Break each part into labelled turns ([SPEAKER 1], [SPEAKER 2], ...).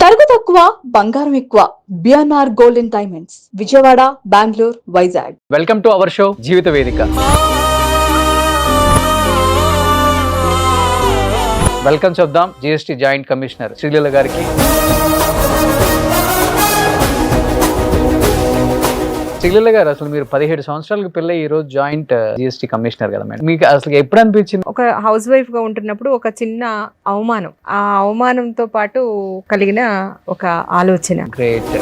[SPEAKER 1] తరుగు తక్కువ బంగారం ఎక్కువ. BNR golden diamonds, Vijayawada, Bengaluru, Vizag.
[SPEAKER 2] Welcome to our show Jeevitha Vedika. Welcome చెప్దాం జిఎస్టీ జాయింట్ కమిషనర్ శ్రీలీల గారికి. శ్రీలీల గారు, అసలు మీరు 17 సంవత్సరాలకు పిల్ల ఈ రోజు జాయింట్ జిఎస్టీ కమిషనర్ కదా మేడం, మీకు అసలు ఎప్పుడు అనిపించింది?
[SPEAKER 3] ఒక హౌస్ వైఫ్ గా ఉంటున్నప్పుడు ఒక చిన్న అవమానం, ఆ అవమానంతో పాటు కలిగిన ఒక ఆలోచన.
[SPEAKER 2] గ్రేట్.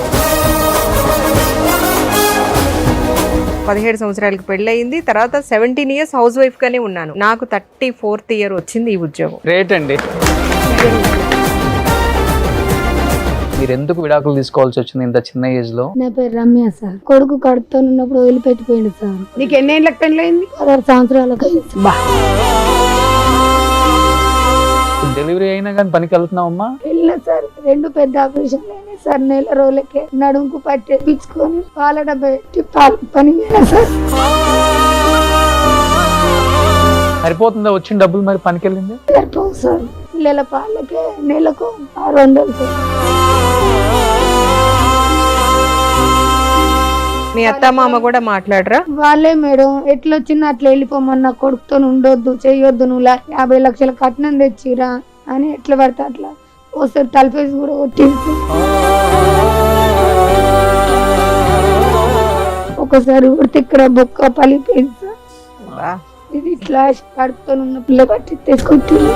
[SPEAKER 3] 17 సంవత్సరాలకు పెళ్ళయింది. తర్వాత 17 ఇయర్స్ హౌస్ వైఫ్ గానే ఉన్నాను. నాకు 34th ఇయర్ వచ్చింది ఈ ఉద్యోగం.
[SPEAKER 2] గ్రేట్ అండి. మీరు ఎందుకు విడాకులు తీసుకోవాల్సి వచ్చింది ఇంత చిన్న ఏజ్ లో?
[SPEAKER 4] నా పేరు రమ్య సార్. కొడుకు కడుపుతో ఉన్నప్పుడు వదిలిపెట్టిపోయింది సార్.
[SPEAKER 3] నీకు ఎన్ని ఏళ్ళకి పెళ్ళయింది?
[SPEAKER 4] 16 సంవత్సరాలకు.
[SPEAKER 2] డెలివరీ అయినా కానీ పనికి వెళ్తున్నావమ్మా?
[SPEAKER 4] వెళ్ళిన సార్, 2 పెద్ద ఆపరేషన్లు అయినాయి సార్. నెల రోజులకే నడుముకు పట్టేపించుకొని పాల డబ్బా పెట్టి పని సార్.
[SPEAKER 2] సరిపోతుందా వచ్చిన డబ్బులు? మరి పనికి వెళ్ళింది
[SPEAKER 4] సరిపోవు సార్. పిల్లల పాలకే నెలకు 600 సార్.
[SPEAKER 3] మీ అత్త మామ కూడా మాట్లాడరా?
[SPEAKER 4] వాళ్ళే మేడం ఎట్లొచ్చిందో అట్లా వెళ్ళిపోమన్నా, కొడుకుతో ఉండొద్దు చెయ్యొద్దు, నువ్వు 50 లక్షల కట్నం తెచ్చిరా అని ఎట్లా పడితే అట్లా ఒకసారి తలపేసి కూడా కొట్టింది. ఒకసారి కొడితే ఇక్కడ బొక్క పలిపోయింది సార్. ఇది ఇట్లా కడుపుతో ఉన్న పిల్ల పట్టి తెచ్చుకుంటుంది.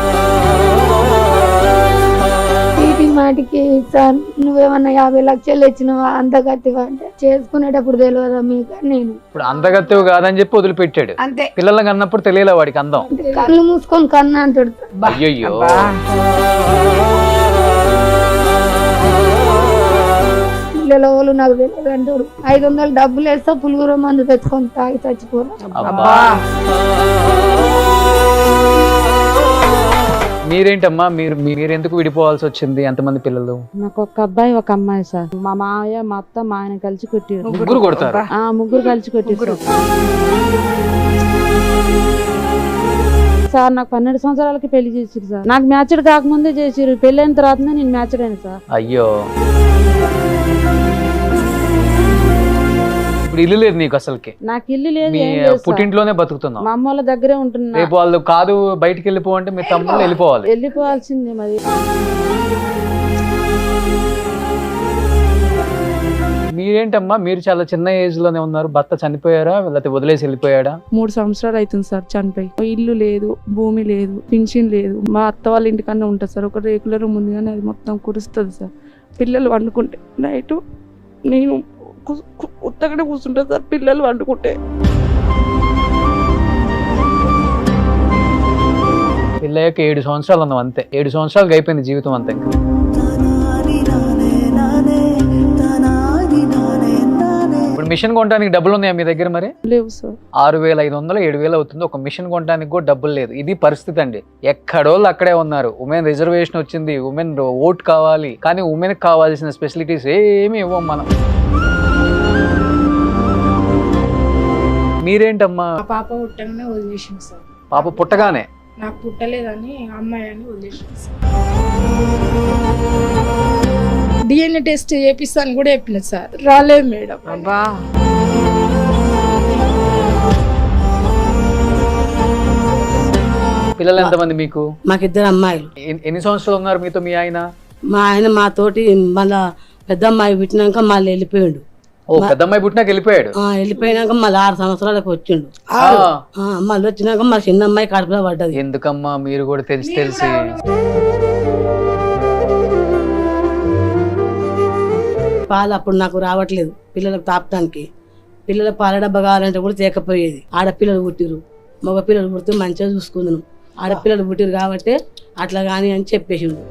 [SPEAKER 4] వీటి మాటికి సార్ నువ్వేమన్నా 50 లక్షలు ఇచ్చినవా అందగత్తివా అంటే, చేసుకునేటప్పుడు తెలియదా మీకు? నేను
[SPEAKER 2] ఇప్పుడు అందగత్తెవు కాదని చెప్పి వదిలిపెట్టాడు.
[SPEAKER 4] అంతే.
[SPEAKER 2] పిల్లలకి అన్నప్పుడు తెలియలే వాడికి అందం.
[SPEAKER 4] కళ్ళు మూసుకొని కన్నా అంటాడు.
[SPEAKER 2] అయ్యయ్యో.
[SPEAKER 4] పిల్లల వాళ్ళు నాకు తెలియదు అంటాడు. 500 డబ్బులు వేస్తా పులుగుర మందు తెచ్చుకొని తాగి చచ్చిపోరా.
[SPEAKER 2] మీరేంటమ్మా, మీరెందుకు విడిపోవాల్సి వచ్చింది? ఎంతమంది పిల్లలు?
[SPEAKER 5] నాకు ఒక అబ్బాయి ఒక అమ్మాయి సార్. మా మావయ్య మా అత్త మా ఆయన కలిసి కొట్టారు.
[SPEAKER 2] ముగ్గురు కొడతారు?
[SPEAKER 5] ముగ్గురు కలిసి కొట్టారు సార్. నాకు 12 సంవత్సరాలకి పెళ్లి చేసిరు సార్. నాకు మ్యాచ్డ్ కాకముందే చేసిరు. పెళ్ళైన తర్వాతనే నేను మ్యాచ్డ్ అయినా సార్.
[SPEAKER 2] అయ్యో. ఇప్పుడు ఇల్లు లేదు నీకు అసలుకి?
[SPEAKER 5] నాకు ఇల్లు లేదు,
[SPEAKER 2] పుట్టింట్లోనే బతుకుతున్నావు?
[SPEAKER 5] మా అమ్మ వాళ్ళ దగ్గరే ఉంటున్నా.
[SPEAKER 2] రేపు వాళ్ళు కాదు బయటికి వెళ్ళిపో అంటే మీ తమ్ముళ్ళు
[SPEAKER 5] వెళ్ళిపోవాల్సిందే మరి.
[SPEAKER 2] మీరేంటమ్మా, మీరు చాలా చిన్న ఏజ్ లోనే ఉన్నారు. భర్త చనిపోయారా లేకపోతే వదిలేసి వెళ్ళిపోయాడా?
[SPEAKER 6] 3 సంవత్సరాలు అవుతుంది సార్ చనిపోయి. ఇల్లు లేదు, భూమి లేదు, పింఛన్ లేదు. మా అత్త వాళ్ళ ఇంటికన్నా ఉంటుంది సార్. ఒక రేకులర్ ఉంది కానీ అది మొత్తం కురుస్తుంది సార్. పిల్లలు వండుకుంటే నైట్ నేను ఉత్తగానే కూర్చుంటా సార్. పిల్లలు వండుకుంటే
[SPEAKER 2] పిల్లయ్యాక 7 సంవత్సరాలు ఉన్నావు అంతే. 7 సంవత్సరాలకు అయిపోయింది జీవితం అంతే. ఇప్పుడు మిషన్ కొనడానికి డబ్బులు ఉన్నాయా మీ దగ్గర? మరి
[SPEAKER 6] లేవు సార్.
[SPEAKER 2] 6500 7000 అవుతుంది. ఒక మిషన్ కొనడానికి కూడా డబ్బులు లేదు. ఇది పరిస్థితి అండి. ఎక్కడోళ్ళు అక్కడే ఉన్నారు. ఉమెన్ రిజర్వేషన్ వచ్చింది, ఉమెన్ ఓట్ కావాలి, కానీ ఉమెన్ కావాల్సిన ఫెసిలిటీస్ ఏమి ఇవ్వం మనం. మీరేంటమ్మా?
[SPEAKER 7] పాప పుట్టగానే వదిలేసింది సార్.
[SPEAKER 2] పాప పుట్టగానే?
[SPEAKER 7] నాకు పుట్టలేదని అమ్మాయి అని వదిలేసింది సార్. DNA టెస్ట్ చేపిస్తాను కూడా చెప్పిన సార్, రాలేదు మేడం.
[SPEAKER 3] అబ్బా.
[SPEAKER 2] పిల్లలు ఎంతమంది మీకు?
[SPEAKER 8] మాకు 2 అమ్మాయిలు.
[SPEAKER 2] ఎన్ని సంవత్సరాలు ఉన్నారు మీతో మీ ఆయన?
[SPEAKER 8] మా ఆయన మాతోటి మళ్ళా పెద్ద అమ్మాయి పుట్టినాక మళ్ళీ వెళ్ళిపోయాడు.
[SPEAKER 2] ఓ, పెద్ద అమ్మాయి పుట్టినాక వెళ్ళిపోయాడు?
[SPEAKER 8] వెళ్ళిపోయినాక మళ్ళీ 6 సంవత్సరాలకు వచ్చిండు. మళ్ళీ వచ్చినాక మా చిన్న అమ్మాయి కడుపులో పడ్డది.
[SPEAKER 2] ఎందుకమ్మా మీరు కూడా తెలిసి
[SPEAKER 8] పాలు అప్పుడు నాకు రావట్లేదు పిల్లలకు తాపడానికి. పిల్లల పాల డబ్బా కావాలంటే కూడా తేకపోయేది. ఆడపిల్లలు పుట్టిరు, మగ పిల్లలు పుడితే మంచిగా చూసుకుందును. ఆడపిల్లలు పుట్టిరు కాబట్టి అట్లా కానీ అని చెప్పేసిండు.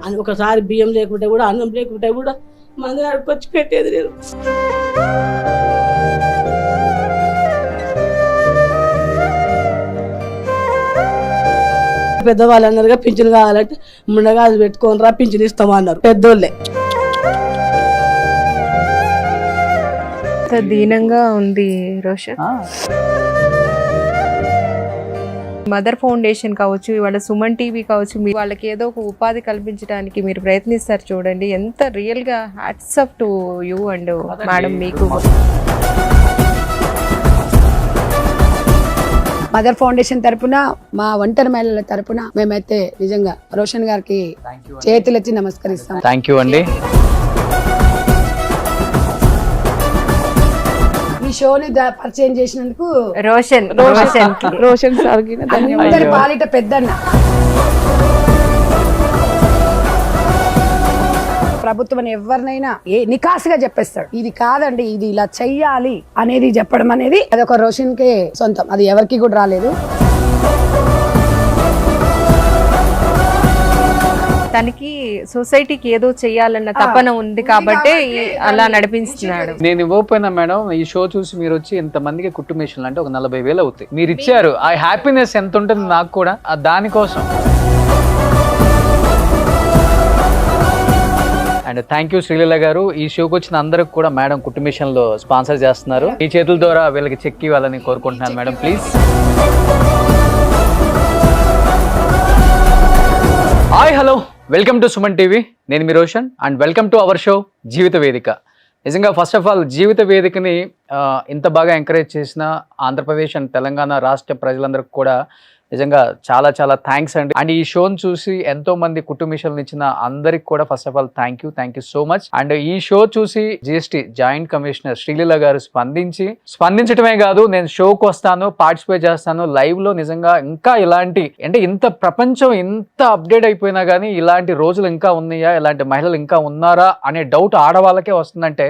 [SPEAKER 8] అని ఒకసారి బియ్యం లేకుంటే కూడా అన్నం లేకుంటే కూడా మంది అడుకొచ్చి పెట్టేది నేను. పెద్దవాళ్ళు అన్నారుగా పింఛను కావాలంటే ముండగాజు పెట్టుకొని రా పింఛను ఇస్తామన్నారు పెద్దోళ్ళే.
[SPEAKER 3] దీనంగా ఉంది రోషన్. మదర్ ఫౌండేషన్ కావచ్చు, ఇవాళ సుమన్ టీవీ కావచ్చు, మీ వాళ్ళకి ఏదో ఒక ఉపాధి కల్పించడానికి మీరు ప్రయత్నిస్తారు చూడండి. ఎంత రియల్ గా hats off to you and madam. మీకు
[SPEAKER 9] మదర్ ఫౌండేషన్ తరపున, మా ఒంటరి మహిళల తరపున మేమైతే నిజంగా రోషన్ గారికి చేతులెత్తి నమస్కరిస్తాం.
[SPEAKER 2] థ్యాంక్ యూ అండి.
[SPEAKER 9] ఈ షోని పరిచయం చేసినందుకు
[SPEAKER 3] రోషన్
[SPEAKER 6] రోషన్ సార్కి
[SPEAKER 9] అందరి పాలిట పెద్దన్న. ప్రభుత్వం ఎవరినైనా నికాసుగా చెప్పేస్తాడు, ఇది కాదండి, ఇది ఇలా చెయ్యాలి అనేది చెప్పడం అనేది అదొక రోషన్ కే సొంతం, అది ఎవరికి కూడా రాలేదు.
[SPEAKER 3] తనకి సొసైటీకి ఏదో చెయ్యాలన్న తపన ఉంది కాబట్టి అలా నడిపిస్తున్నాడు.
[SPEAKER 2] నేను ఇవ్వకపోయినా మేడం, ఈ షో చూసి మీరు వచ్చి ఇంతమందికి కుట్టు మిషన్లు అంటే ఒక 40,000 అవుతాయి. మీరు ఇచ్చారు, ఆ హ్యాపీనెస్ ఎంత ఉంటుంది నాకు కూడా దానికోసం. అండ్ థ్యాంక్ యూ శ్రీలీల గారు. ఈ షోకి వచ్చిన అందరికి కూడా మేడం కుట్టు మిషన్ లో స్పాన్సర్ చేస్తున్నారు. ఈ చేతుల ద్వారా వీళ్ళకి చెక్ ఇవ్వాలని కోరుకుంటున్నాను madam, please. Hi, hello, welcome to Suman TV. నేను మీ Roshan and welcome to our show Jeevitha Vedika. నిజంగా ఫస్ట్ ఆఫ్ ఆల్ జీవిత వేదికని ఇంత బాగా ఎంకరేజ్ చేసిన ఆంధ్రప్రదేశ్ అండ్ తెలంగాణ రాష్ట్ర ప్రజలందరికీ కూడా నిజంగా చాలా చాలా థ్యాంక్స్ అండి. అండ్ ఈ షోని చూసి ఎంతో మంది కుటుంబ మిషన్లు ఇచ్చిన అందరికి కూడా first of all thank you so much. And ఈ షో చూసి GST జాయింట్ కమిషనర్ శ్రీలీల గారు స్పందించడమే కాదు, నేను షోకి వస్తాను, పార్టిసిపేట్ చేస్తాను లైవ్ లో. నిజంగా ఇంకా ఇలాంటి అంటే ఇంత ప్రపంచం ఇంత అప్డేట్ అయిపోయినా కానీ ఇలాంటి రోజులు ఇంకా ఉన్నాయా, ఇలాంటి మహిళలు ఇంకా ఉన్నారా అనే డౌట్ ఆడవాళ్ళకే వస్తుందంటే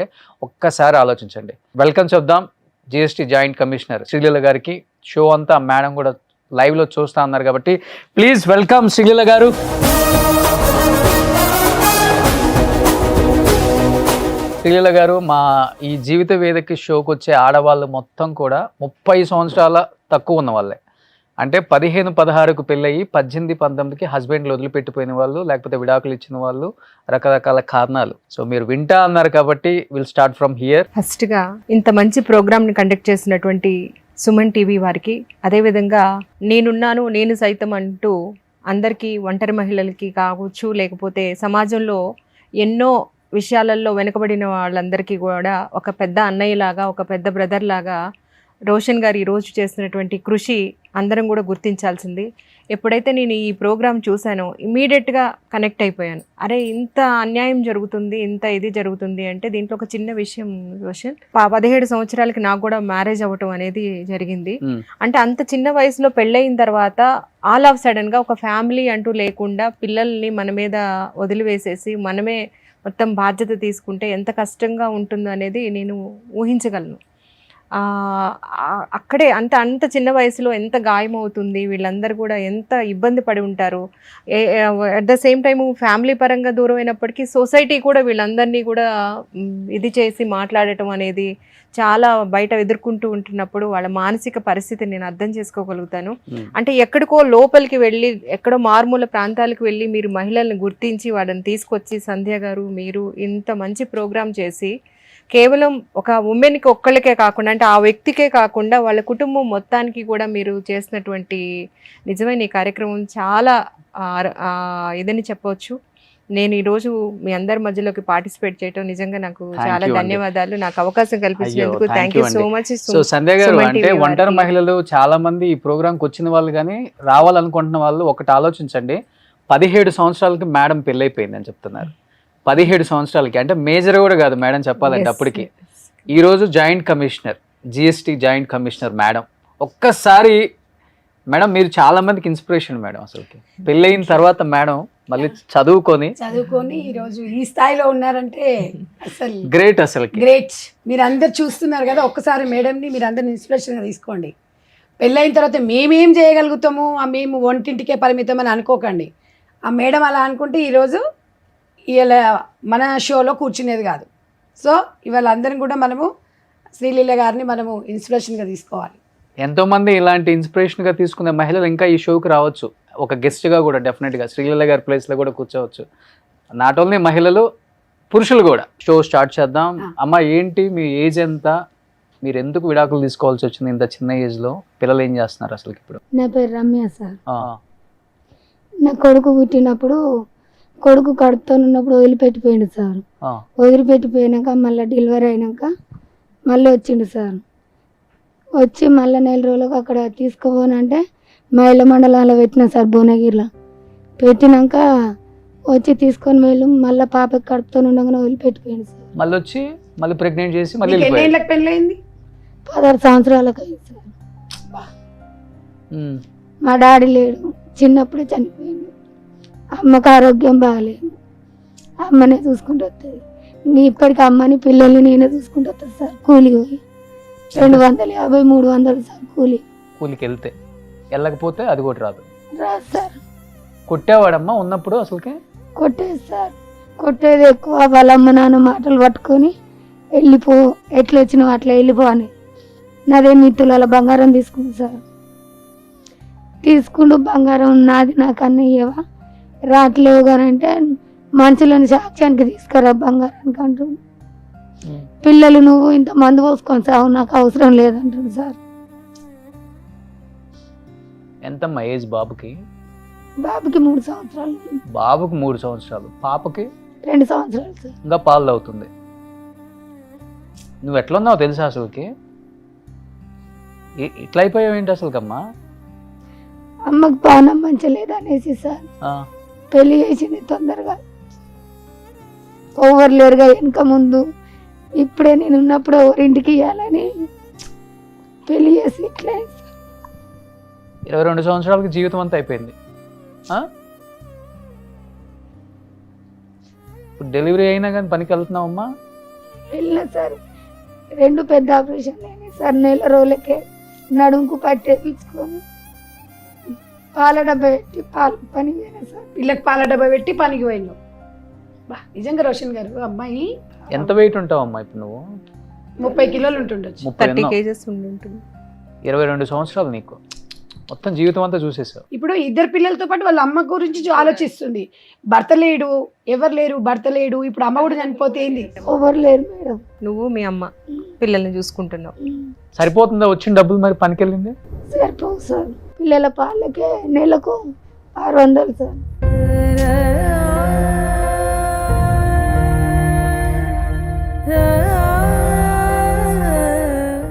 [SPEAKER 2] ఒక్కసారి ఆలోచించండి. వెల్కమ్ చెప్దాం GST జాయింట్ కమిషనర్ శ్రీలీల గారికి. షో అంతా మేడం కూడా లైవ్ లో చూస్తా ఉన్నారు కాబట్టి ప్లీజ్ వెల్కమ్ శ్రీలీల గారు. శ్రీలీల గారు, మా ఈ జీవిత వేదిక షోకి వచ్చే ఆడవాళ్ళు మొత్తం కూడా 30 సంవత్సరాల తక్కువ ఉన్న వాళ్ళే. అంటే 15-16కు పెళ్ళయి 18-19కి హస్బెండ్లు వదిలిపెట్టిపోయిన వాళ్ళు, లేకపోతే విడాకులు ఇచ్చిన వాళ్ళు, రకరకాల కారణాలు. సో మీరు వింటా అన్నారు కాబట్టి will start from here.
[SPEAKER 3] First గా ఇంత మంచి ప్రోగ్రామ్ ని కండక్ట్ చేసినటువంటి సుమన్ టీవీ వారికి, అదేవిధంగా నేనున్నాను నేను సైతం అంటూ అందరికీ, ఒంటరి మహిళలకి కావచ్చు, లేకపోతే సమాజంలో ఎన్నో విషయాలలో వెనుకబడిన వాళ్ళందరికీ కూడా ఒక పెద్ద అన్నయ్యలాగా, ఒక పెద్ద బ్రదర్ లాగా రోషన్ గారు ఈరోజు చేస్తున్నటువంటి కృషి అందరం కూడా గుర్తించాల్సింది. ఎప్పుడైతే నేను ఈ ప్రోగ్రామ్ చూశానో ఇమీడియట్గా కనెక్ట్ అయిపోయాను. అరే, ఇంత అన్యాయం జరుగుతుంది, ఇంత ఇది జరుగుతుంది అంటే దీంట్లో ఒక చిన్న విషయం రోషన్, 17 సంవత్సరాలకి నాకు కూడా మ్యారేజ్ అవ్వటం అనేది జరిగింది. అంటే అంత చిన్న వయసులో పెళ్ళయిన తర్వాత ఆల్ ఆఫ్ సడన్ గా ఒక ఫ్యామిలీ అంటూ లేకుండా పిల్లల్ని మన మీద వదిలివేసేసి మనమే మొత్తం బాధ్యత తీసుకుంటే ఎంత కష్టంగా ఉంటుందో అనేది నేను ఊహించగలను. అక్కడే అంత చిన్న వయసులో ఎంత గాయం అవుతుంది, వీళ్ళందరూ కూడా ఎంత ఇబ్బంది పడి ఉంటారు. At the same time family పరంగా దూరం అయినప్పటికీ సొసైటీ కూడా వీళ్ళందరినీ కూడా ఇది చేసి మాట్లాడటం అనేది చాలా బయట ఎదుర్కొంటూ ఉంటున్నప్పుడు వాళ్ళ మానసిక పరిస్థితిని నేను అర్థం చేసుకోగలుగుతాను. అంటే ఎక్కడికో లోపలికి వెళ్ళి, ఎక్కడో మారుమూల ప్రాంతాలకు వెళ్ళి మీరు మహిళల్ని గుర్తించి వాళ్ళని తీసుకొచ్చి, సంధ్య గారు మీరు ఇంత మంచి ప్రోగ్రాం చేసి కేవలం ఒక ఉమెన్కి ఒక్కళ్ళకే కాకుండా, అంటే ఆ వ్యక్తికే కాకుండా వాళ్ళ కుటుంబం మొత్తానికి కూడా మీరు చేసినటువంటి నిజమైన ఈ కార్యక్రమం చాలా ఇదని చెప్పవచ్చు. నేను ఈరోజు మీ అందరి మధ్యలోకి పార్టిసిపేట్ చేయడం నిజంగా నాకు చాలా ధన్యవాదాలు. నాకు అవకాశం కల్పించినందుకు thank you so much.
[SPEAKER 2] So Sandhya గారు, అంటే ఒంటరి మహిళలు చాలా మంది ఈ ప్రోగ్రాంకి వచ్చిన వాళ్ళు కానీ రావాలనుకుంటున్న వాళ్ళు ఒకటి ఆలోచించండి. 17 సంవత్సరాలకి మేడం పెళ్ళైపోయింది అని చెప్తున్నారు. 17 సంవత్సరాలకి అంటే మేజర్ కూడా కాదు మేడం చెప్పాలంటే అప్పటికి. ఈరోజు joint commissioner, GST joint commissioner madam. ఒక్కసారి మేడం మీరు చాలా మందికి ఇన్స్పిరేషన్ మేడం. అసలుకి పెళ్ళయిన తర్వాత మేడం మళ్ళీ చదువుకొని
[SPEAKER 9] ఈరోజు ఈ స్థాయిలో ఉన్నారంటే అసలు
[SPEAKER 2] గ్రేట్. అసలు
[SPEAKER 9] గ్రేట్. మీరు అందరు చూస్తున్నారు కదా, ఒక్కసారి మేడంని మీరు అందరిని ఇన్స్పిరేషన్గా తీసుకోండి. పెళ్ళైన తర్వాత మేమేం చేయగలుగుతాము, మేము వంటింటికే పరిమితం అని అనుకోకండి. ఆ మేడం అలా అనుకుంటే ఈరోజు ఇలా మన షోలో కూర్చునేది కాదు. సో ఇవాళ అందరం కూడా మనము శ్రీలీల గారిని మనము ఇన్స్పిరేషన్గా తీసుకోవాలి.
[SPEAKER 2] ఎంతోమంది ఇలాంటి ఇన్స్పిరేషన్గా తీసుకునే మహిళలు ఇంకా ఈ షోకి రావచ్చు, ఒక గెస్ట్గా కూడా డెఫినెట్గా శ్రీలీల గారి ప్లేస్లో కూడా కూర్చోవచ్చు. నాట్ ఓన్లీ మహిళలు, పురుషులు కూడా. షో స్టార్ట్ చేద్దాం. అమ్మ ఏంటి మీ ఏజ్ ఎంత, మీరు ఎందుకు విడాకులు తీసుకోవాల్సి వచ్చింది ఇంత చిన్న ఏజ్ లో? పిల్లలు ఏం చేస్తున్నారు అసలు ఇప్పుడు?
[SPEAKER 4] నా పేరు రమ్య సార్.
[SPEAKER 2] ఆ,
[SPEAKER 4] నా కొడుకు పుట్టినప్పుడు కొడుకు కడుపుతో ఉన్నప్పుడు వదిలిపెట్టిపోయిండు సార్.
[SPEAKER 2] ఆ,
[SPEAKER 4] వదిలిపెట్టిపోయినాక మళ్ళీ డెలివరీ అయినాక మళ్ళీ వచ్చిండు సార్. వచ్చి మళ్ళీ 4 రోజులకు అక్కడ తీసుకుపోనంటే మహిళా మండలంలో పెట్టిన సార్, భువనగిరిలో పెట్టినాక వచ్చి తీసుకొని వెళ్ళి మళ్ళీ పాపకి కడుపుతో ఉండగానే వదిలిపెట్టిపోయింది సార్.
[SPEAKER 2] మళ్ళీ వచ్చి మళ్ళీ ప్రెగ్నెంట్ చేసి మళ్ళీ
[SPEAKER 9] నీకు ఎన్ని
[SPEAKER 2] వెళ్ళిపోయారు.
[SPEAKER 9] ఏళ్ళకి పెళ్ళయింది?
[SPEAKER 4] 16 సంవత్సరాలకు అయింది సార్.
[SPEAKER 2] ఉమ్,
[SPEAKER 4] మా డాడీ లేడు, చిన్నప్పుడే చనిపోయింది. అమ్మకు ఆరోగ్యం బాగాలేదు, అమ్మనే చూసుకుంటూ వస్తుంది. ఇప్పటికి అమ్మని పిల్లల్ని నేనే చూసుకుంటూ వస్తుంది సార్. కూలికి పోయి 250 300 సార్ కూలి.
[SPEAKER 2] కూలికి వెళ్తే వెళ్ళకపోతే అది కూడా రాదు.
[SPEAKER 4] రాదు సార్.
[SPEAKER 2] కొట్టేవాడమ్మా ఉన్నప్పుడు అసలుకి?
[SPEAKER 4] కొట్టేది సార్, కొట్టేది ఎక్కువ. వాళ్ళ అమ్మ నాన్న మాటలు పట్టుకొని వెళ్ళిపో, ఎట్లా వచ్చినావు అట్లా వెళ్ళిపో అని. నాదే మిత్తుల బంగారం తీసుకుంది సార్. తీసుకుంటూ బంగారం నాది నాకు అన్నయ్యవా రావట్లేవు కానీ అంటే మనుషులను సాక్ష్యానికి తీసుకురా బంగారానికి అంటుండు. పిల్లలు నువ్వు ఇంత మందు పోసుకొని సావు, నాకు అవసరం లేదంటుండు సార్.
[SPEAKER 2] ఎంతమ్మా ఏజ్ బాబుకి?
[SPEAKER 4] బాబుకి 3 సంవత్సరాలు.
[SPEAKER 2] బాబుకి 3 సంవత్సరాలు, పాపకి
[SPEAKER 4] 2 సంవత్సరాలు సార్.
[SPEAKER 2] ఇంకా పాలు అవుతుంది. నువ్వు ఎట్లా ఉన్నావు తెలుసా అసలుకి? ఇట్లా అయిపోయావు ఏంటి అసలుకమ్మా?
[SPEAKER 4] అమ్మకి పానం మంచలేదు అనేసి సార్ పెళ్లి చేసింది తొందరగా. ఓవర్ లేరుగా వెనక ముందు. ఇప్పుడే నేను ఉన్నప్పుడు ఎవరింటికి ఇవ్వాలని పెళ్లి చేసి ఇట్లా
[SPEAKER 2] 22 సంవత్సరాలకి జీవితం అంతా అయిపోయింది. ఇప్పుడు డెలివరీ అయినా కానీ పనికి వెళ్తున్నావమ్మా?
[SPEAKER 4] వెళ్ళిన సార్. 2 పెద్ద ఆపరేషన్లు అయినాయి సార్. 4 రోజులకే నడుముకు పట్టేపించుకొని పాల డబ్బా పెట్టి పనికి పోయినా సార్.
[SPEAKER 9] పిల్లకి పాల డబ్బా పెట్టి పనికి పోయినావు. బా, నిజంగా రోషన్ గారు అమ్మాయి
[SPEAKER 2] ఎంత వెయిట్ ఉంటావమ్మా ఇప్పుడు నువ్వు?
[SPEAKER 9] 30 కిలోలు ఉంటుండొచ్చు.
[SPEAKER 3] 30 kgs ఉండి ఉంటుంది.
[SPEAKER 2] 22 సంవత్సరాలు నీకు మొత్తం జీవితం అంతా చూసేసావు.
[SPEAKER 9] ఇప్పుడు 2 పిల్లలతో పాటు వాళ్ళ అమ్మ గురించి ఆలోచిస్తుంది. భర్త లేడు, ఎవరు లేరు, భర్త లేడు. ఇప్పుడు అమ్మ కూడా చనిపోతే ఏంది?
[SPEAKER 4] ఎవరు లేరు మేడం.
[SPEAKER 3] నువ్వు మీ అమ్మ పిల్లల్ని చూసుకుంటున్నావు.
[SPEAKER 2] సరిపోతుందా వచ్చిన డబ్బులు? మరి పనికి వెళ్ళింది
[SPEAKER 4] సరిపోవు సార్. పిల్లల పాలకే నెలకు 600 సార్.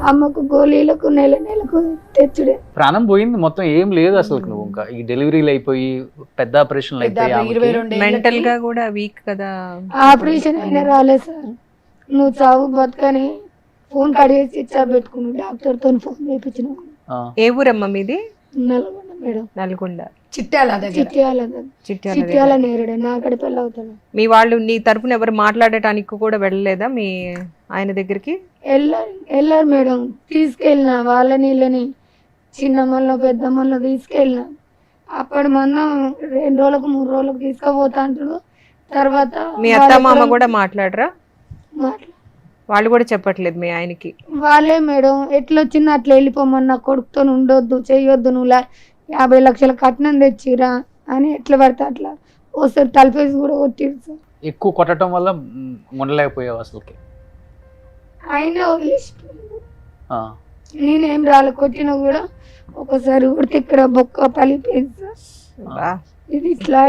[SPEAKER 4] అమ్మకు గోళీలకు నెలకు తెచ్చుడే.
[SPEAKER 2] ప్రాణం పోయింది మొత్తం, ఏం లేదు అసలు. నువ్వు ఇంకా ఈ డెలివరీలు అయిపోయి పెద్ద ఆపరేషన్లు అయిపోయి
[SPEAKER 9] 22
[SPEAKER 3] మెంటల్ గా కూడా వీక్ కదా.
[SPEAKER 4] ఆపరేషన్ అయినా రాలేదు సార్. నువ్వు చావు బతుకని ఫోన్ కడిగేసి ఇచ్చా పెట్టుకుని డాక్టర్తో ఫోన్ చేయించిన.
[SPEAKER 3] ఏ ఊరమ్మా మీది?
[SPEAKER 4] నల్గొండ మేడం.
[SPEAKER 3] నల్గొండ.
[SPEAKER 9] చిట్యాల
[SPEAKER 4] చిట్యాల నేరుడే నాకడ పెళ్ళి అవుతాడు.
[SPEAKER 3] మీ వాళ్ళు నీ తరపున ఎవరు మాట్లాడటానికి కూడా వెళ్ళలేదా మీ ఆయన దగ్గరికి?
[SPEAKER 4] వెళ్ళారు మేడం. తీసుకెళ్ళిన వాళ్ళని వీళ్ళని చిన్నమ్మల్లో పెద్దమ్మల్లో తీసుకెళ్ళిన. అప్పటి మొన్న 2 రోజులకు 3 రోజులకు తీసుకుపోతా అంటాడు. తర్వాత
[SPEAKER 3] మీ అత్త మామ కూడా మాట్లాడరా? వాళ్ళు కూడా చెప్పట్లేదు మీ ఆయనకి?
[SPEAKER 4] వాళ్ళే మేడం ఎట్లా వచ్చింది అట్లా వెళ్ళిపోమన్నా, కొడుకుతో ఉండొద్దు చేయొద్దు, నువ్వు 50 లక్షల కట్నం తెచ్చిరా అని ఎట్లా పడితే అట్లా ఒకసారి తలపేసి కూడా కొట్టిరు సార్.
[SPEAKER 2] ఎక్కువ కొట్టడం వల్ల ఉండలేకపోయావు అసలుకి?
[SPEAKER 4] ఆయన వదిలేసిపోయాడు. నేనేం రాలే, కొట్టినా కూడా ఒకసారి కొడితే ఇక్కడ బొక్క పలిపోయింది సార్. ఇది ఇట్లా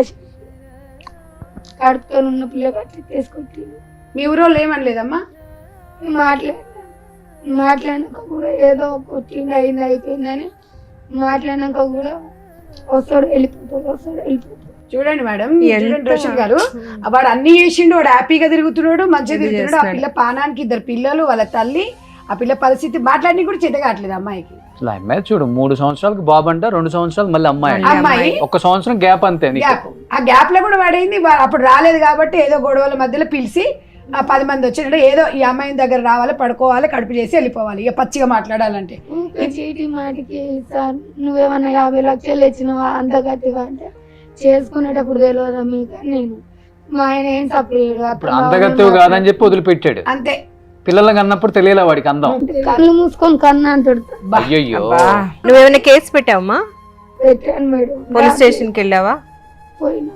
[SPEAKER 4] కడుపుతో ఉన్న పిల్ల కట్టి తీసుకొట్టి.
[SPEAKER 9] మీ ఊరోళ్ళు ఏమనలేదమ్మా?
[SPEAKER 4] మాట్లాడినాక కూడా ఏదో కొట్టింది అయింది అయిపోయిందని మాట్లాడినాక కూడా వస్తాడు వెళ్ళిపోతాడు.
[SPEAKER 9] చూడండి మేడం, చూడండి రోషన్ గారు, వాడు అన్ని చేసిండు. వాడు హ్యాపీగా తిరుగుతున్నాడు, మంచిగా తిరుగుతున్నాడు. ఆ పిల్ల పానానికి 2 పిల్లలు, వాళ్ళ తల్లి, ఆ పిల్ల పరిస్థితి మాట్లాడి కూడా చేత కావట్లేదు అమ్మాయికి.
[SPEAKER 2] అమ్మాయి చూడు 3 సంవత్సరాలకి బాబు అంట, 2 సంవత్సరాలు మళ్ళీ
[SPEAKER 9] అమ్మాయి
[SPEAKER 2] 1 సంవత్సరం గ్యాప్ అంతే.
[SPEAKER 9] ఆ గ్యాప్ లో కూడా వాడైంది. అప్పుడు రాలేదు కాబట్టి ఏదో గొడవల మధ్యలో పిలిచి 10 మంది వచ్చినట్టు ఏదో ఈ అమ్మాయిని దగ్గర రావాలి, పడుకోవాలి, కడుపు చేసి వెళ్ళిపోవాలి. ఇక పచ్చిగా మాట్లాడాలంటే
[SPEAKER 4] చీటి మాటికి సార్ నువ్వేమన్నా 50 లక్షలు ఇచ్చినవా అంత గట్టిగా అంటే చేసుకునేటప్పుడు తెలియదా మీకు? నేను మా ఆయన ఏం సపరేట్
[SPEAKER 2] అంతగత్తువు కాదని చెప్పి వదిలిపెట్టాడు
[SPEAKER 9] అంతే.
[SPEAKER 2] పిల్లలకి అన్నప్పుడు తెలియలే వాడికి అందం.
[SPEAKER 4] కళ్ళు మూసుకొని కన్నా అంటాడు.
[SPEAKER 2] అయ్యో,
[SPEAKER 3] నువ్వేమైనా కేసు పెట్టావమ్మా?
[SPEAKER 4] పెట్టాను మేడం.
[SPEAKER 3] పోలీస్ స్టేషన్కి వెళ్ళావా?
[SPEAKER 4] పోయినా.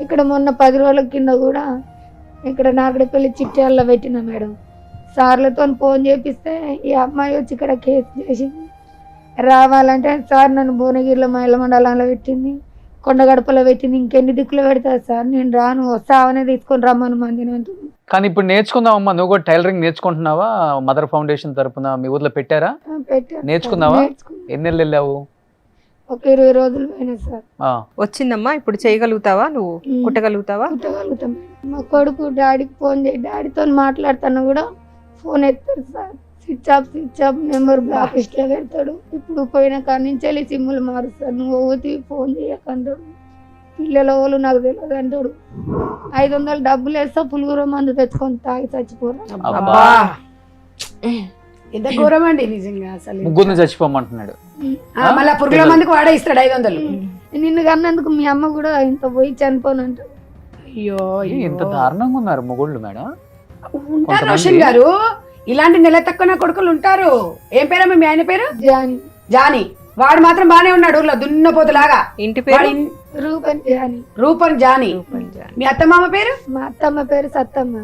[SPEAKER 4] ఇక్కడ మొన్న 10 రోజుల కింద కూడా ఇక్కడ నాగడపల్లి చిట్యాల్లో పెట్టిన మేడం. సార్లతో ఫోన్ చేపిస్తే ఈ అమ్మాయి వచ్చి ఇక్కడ కేసు చేసింది. రావాలంటే సార్ నన్ను భువనగిరిలో మహిళా మండలంలో పెట్టింది, కొండగడపలో పెట్టింది, ఇంకెన్ని దిక్కులు పెడతారు సార్, నేను రాను, వస్తావనే తీసుకొని రమ్మను మందిని అంటుంది.
[SPEAKER 2] కానీ ఇప్పుడు నేర్చుకుందామమ్మా, నువ్వు కూడా టైలరింగ్ నేర్చుకుంటున్నావా? మదర్ ఫౌండేషన్ తరపున మీ ఊర్లో పెట్టారా?
[SPEAKER 4] పెట్టారు.
[SPEAKER 2] నేర్చుకున్నావా?
[SPEAKER 4] నేర్చుకున్నా.
[SPEAKER 2] ఎన్ని నెలలు వెళ్ళావు?
[SPEAKER 4] ఒక 20 రోజులు పోయినా సార్.
[SPEAKER 3] వచ్చిందమ్మా, ఇప్పుడు చేయగలుగుతావా? నువ్వు కుట్టగలుగుతావా?
[SPEAKER 4] కుట్టగలుగుతాం. మా కొడుకు డాడీకి ఫోన్ చేయి, డాడీతో మాట్లాడుతాను కూడా ఫోన్ ఎత్తాడు sir. Switch off number block list లో పెడతాడు. ఇప్పుడు పోయిన కాడి నుంచి వెళ్ళి సిమ్ములు మారుస్తాడు. నువ్వు ఓతి ఫోన్ చేయకంటాడు. పిల్లల వాళ్ళు నాకు తెలియదు అంటాడు. 500 డబ్బులు వేస్తా పులుగుర మందు తెచ్చుకొని తాగి చచ్చిపోరా.
[SPEAKER 9] అబ్బా ఎంత ఘోరం అండి నిజంగా. అసలు
[SPEAKER 2] ముగ్గురిని చచ్చిపోమంటున్నాడు.
[SPEAKER 9] మళ్ళీ పురుగుల మందుకు వాడే ఇస్తాడు 500.
[SPEAKER 4] నిన్ను కన్నందుకు మీ అమ్మ కూడా ఇంత పోయి చనిపోను అంటాడు.
[SPEAKER 9] అయ్యో
[SPEAKER 2] ఇంత దారుణంగా ఉన్నారు మొగుళ్ళు మేడం.
[SPEAKER 9] ఉంటారు రోషన్ గారు, ఇలాంటి నెల తక్కువ కొడుకులు ఉంటారు. ఏం పేరమ్మా మీ ఆయన పేరు?
[SPEAKER 4] జాని.
[SPEAKER 9] జానీ. వాడు మాత్రం బానే ఉన్నాడు ఊర్లో దున్నపోతులాగా.
[SPEAKER 3] ఇంటి పేరు
[SPEAKER 4] రూపన్ జాని.
[SPEAKER 9] రూపన్ జానీ. మీ అత్తమామ పేరు?
[SPEAKER 4] మా అత్తమ్మ పేరు సత్తమ్మ.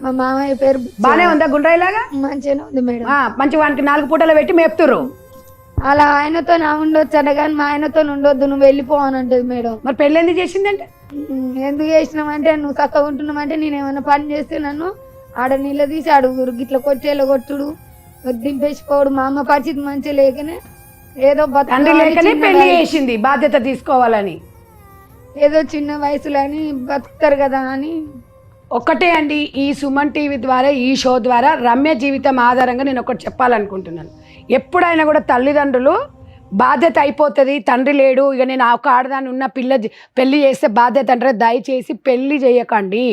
[SPEAKER 4] మా మామయ్య పేరు
[SPEAKER 9] బానే ఉందా గుండ్రాయిలాగా?
[SPEAKER 4] మంచిగానే ఉంది మేడం.
[SPEAKER 9] మంచి వానికి 4 పూటలు పెట్టి మేపుతురు.
[SPEAKER 4] అలా ఆయనతో ఉండొచ్చు అంట కానీ మా ఆయనతో ఉండొద్దు, నువ్వు వెళ్ళిపోవనంటది మేడం.
[SPEAKER 9] మరి పెళ్ళి ఎందుకు చేసిందంటే?
[SPEAKER 4] ఎందుకు చేసినామంటే నువ్వు చక్కగా ఉంటున్నామంటే నేను ఏమైనా పని చేస్తే నన్ను ఆడ నీళ్ళ తీసి అడుగురు, గిట్ల కొట్టేలా కొట్టుడు, దింపేసిపోవడు. మా అమ్మ పరిస్థితి మంచిగా లేకనే ఏదో
[SPEAKER 9] తండ్రి లేకనే పెళ్లి చేసింది బాధ్యత తీసుకోవాలని.
[SPEAKER 4] ఏదో చిన్న వయసులో అని బతుకుతారు కదా అని.
[SPEAKER 9] ఒక్కటే అండి, ఈ సుమన్ టీవీ ద్వారా, ఈ షో ద్వారా రమ్య జీవితం ఆధారంగా నేను ఒకటి చెప్పాలనుకుంటున్నాను. ఎప్పుడైనా కూడా తల్లిదండ్రులు బాధ్యత అయిపోతుంది, తండ్రి లేడు, ఇక నేను ఒక ఆడదాన్ని ఉన్న పెళ్లి చేస్తే బాధ్యత అంటారు. దయచేసి పెళ్లి చేయకండి.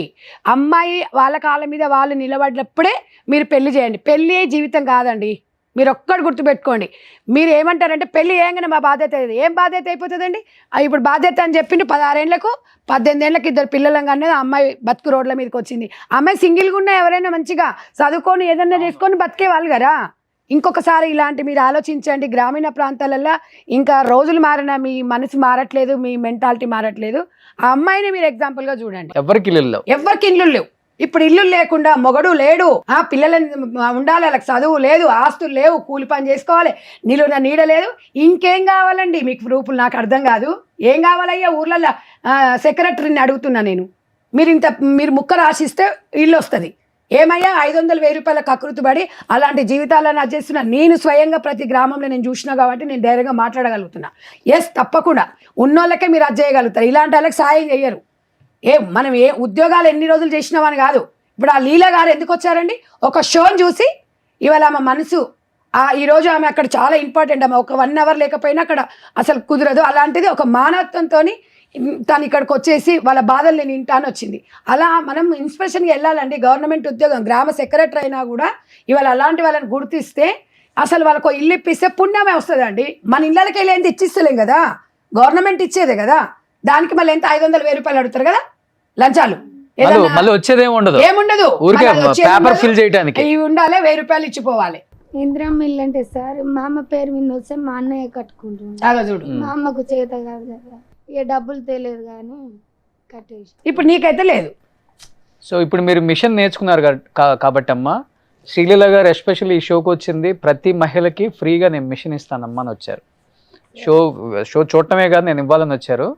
[SPEAKER 9] అమ్మాయి వాళ్ళ కాళ్ళ మీద వాళ్ళు నిలబడినప్పుడే మీరు పెళ్లి చేయండి. పెళ్ళి జీవితం కాదండి. మీరు ఒక్కటి గుర్తుపెట్టుకోండి. మీరు ఏమంటారంటే పెళ్లి ఏంగానే మా బాధ్యత అయ్యేది. ఏం బాధ్యత అయిపోతుందండి? ఇప్పుడు బాధ్యత అని చెప్పిండు 16 ఏళ్లకు 18 ఏళ్ళకి 2 పిల్లలంగానే అమ్మాయి బతుకు రోడ్ల మీదకి వచ్చింది. అమ్మాయి సింగిల్గా ఉన్న ఎవరైనా మంచిగా చదువుకొని ఏదన్నా చేసుకొని బతికే వాళ్ళు కదా. ఇంకొకసారి ఇలాంటి మీరు ఆలోచించండి. గ్రామీణ ప్రాంతాలలో ఇంకా రోజులు మారినా మీ మనసు మారట్లేదు, మీ మెంటాలిటీ మారట్లేదు. ఆ అమ్మాయిని మీరు ఎగ్జాంపుల్గా చూడండి.
[SPEAKER 2] ఎవరికి
[SPEAKER 9] ఇల్లు లేవు. ఇప్పుడు ఇల్లు లేకుండా మొగడు లేడు, పిల్లలని ఉండాలి, వాళ్ళకి చదువు లేదు, ఆస్తులు లేవు, కూలి పని చేసుకోవాలి, నీడ లేదు. ఇంకేం కావాలండి మీకు ప్రూఫ్లు? నాకు అర్థం కాదు. ఏం కావాలయ్యా? ఊర్లలో సెక్రటరీని అడుగుతున్నా నేను. మీరు ముక్క రాసిస్తే ఇల్లు వస్తుంది. ఏమయ్యా 500,000 రూపాయల కకృతిపడి అలాంటి జీవితాలను అజేస్తున్నా. నేను స్వయంగా ప్రతి గ్రామంలో నేను చూసినా కాబట్టి నేను ధైర్యంగా మాట్లాడగలుగుతున్నా. ఎస్, తప్పకుండా ఉన్నోళ్ళకే మీరు అది చేయగలుగుతారు. ఇలాంటి వాళ్ళకి సాయం చెయ్యరు. మనం ఉద్యోగాలు ఎన్ని రోజులు చేసినామని కాదు. ఇప్పుడు ఆ లీలా గారు ఎందుకు వచ్చారండి? ఒక షోని చూసి ఇవాళ ఆమె మనసు ఈరోజు ఆమె అక్కడ చాలా ఇంపార్టెంట్. ఆమె ఒక 1 అవర్ లేకపోయినా అక్కడ అసలు కుదరదు. అలాంటిది ఒక మానవత్వంతో తను ఇక్కడికి వచ్చేసి వాళ్ళ బాధలు నేను వింటాను వచ్చింది. అలా మనం ఇన్స్పిరేషన్గా వెళ్ళాలండి. గవర్నమెంట్ ఉద్యోగం గ్రామ సెక్రటరీ అయినా కూడా ఇవాళ అలాంటి వాళ్ళని గుర్తిస్తే అసలు వాళ్ళకు ఇల్లు ఇప్పిస్తే పుణ్యమే వస్తుందండి. మన ఇళ్ళకి వెళ్ళి ఎంత ఇచ్చిస్తలేం కదా, గవర్నమెంట్ ఇచ్చేదే కదా. దానికి మళ్ళీ ఎంత 500,000 రూపాయలు అడుగుతారు కదా లంచాలు.
[SPEAKER 2] ఏముండదు,
[SPEAKER 9] ఇవి ఉండాలి, 1000 రూపాయలు ఇచ్చిపోవాలి.
[SPEAKER 4] ఇంద్రం ఇల్లు అంటే సార్ మా అమ్మ పేరు మీద వస్తే మా అన్నయ్య కట్టుకుంటున్నాడు.
[SPEAKER 9] చూడు,
[SPEAKER 4] మా అమ్మకు చేత కాదు కదా, ఇక డబ్బులు తెలియదు కానీ కట్టేసి.
[SPEAKER 9] ఇప్పుడు నీకైతే లేదు.
[SPEAKER 2] సో ఇప్పుడు మీరు మిషన్ నేర్చుకున్నారు కాబట్టి అమ్మా, శ్రీలీల గారు ఎస్పెషల్లీ ఈ షోకి వచ్చింది ప్రతి మహిళకి ఫ్రీగా నేను మిషన్ ఇస్తానమ్మా అని వచ్చారు. షో చూడటమే కాదు, నేను ఇవ్వాలని వచ్చారు.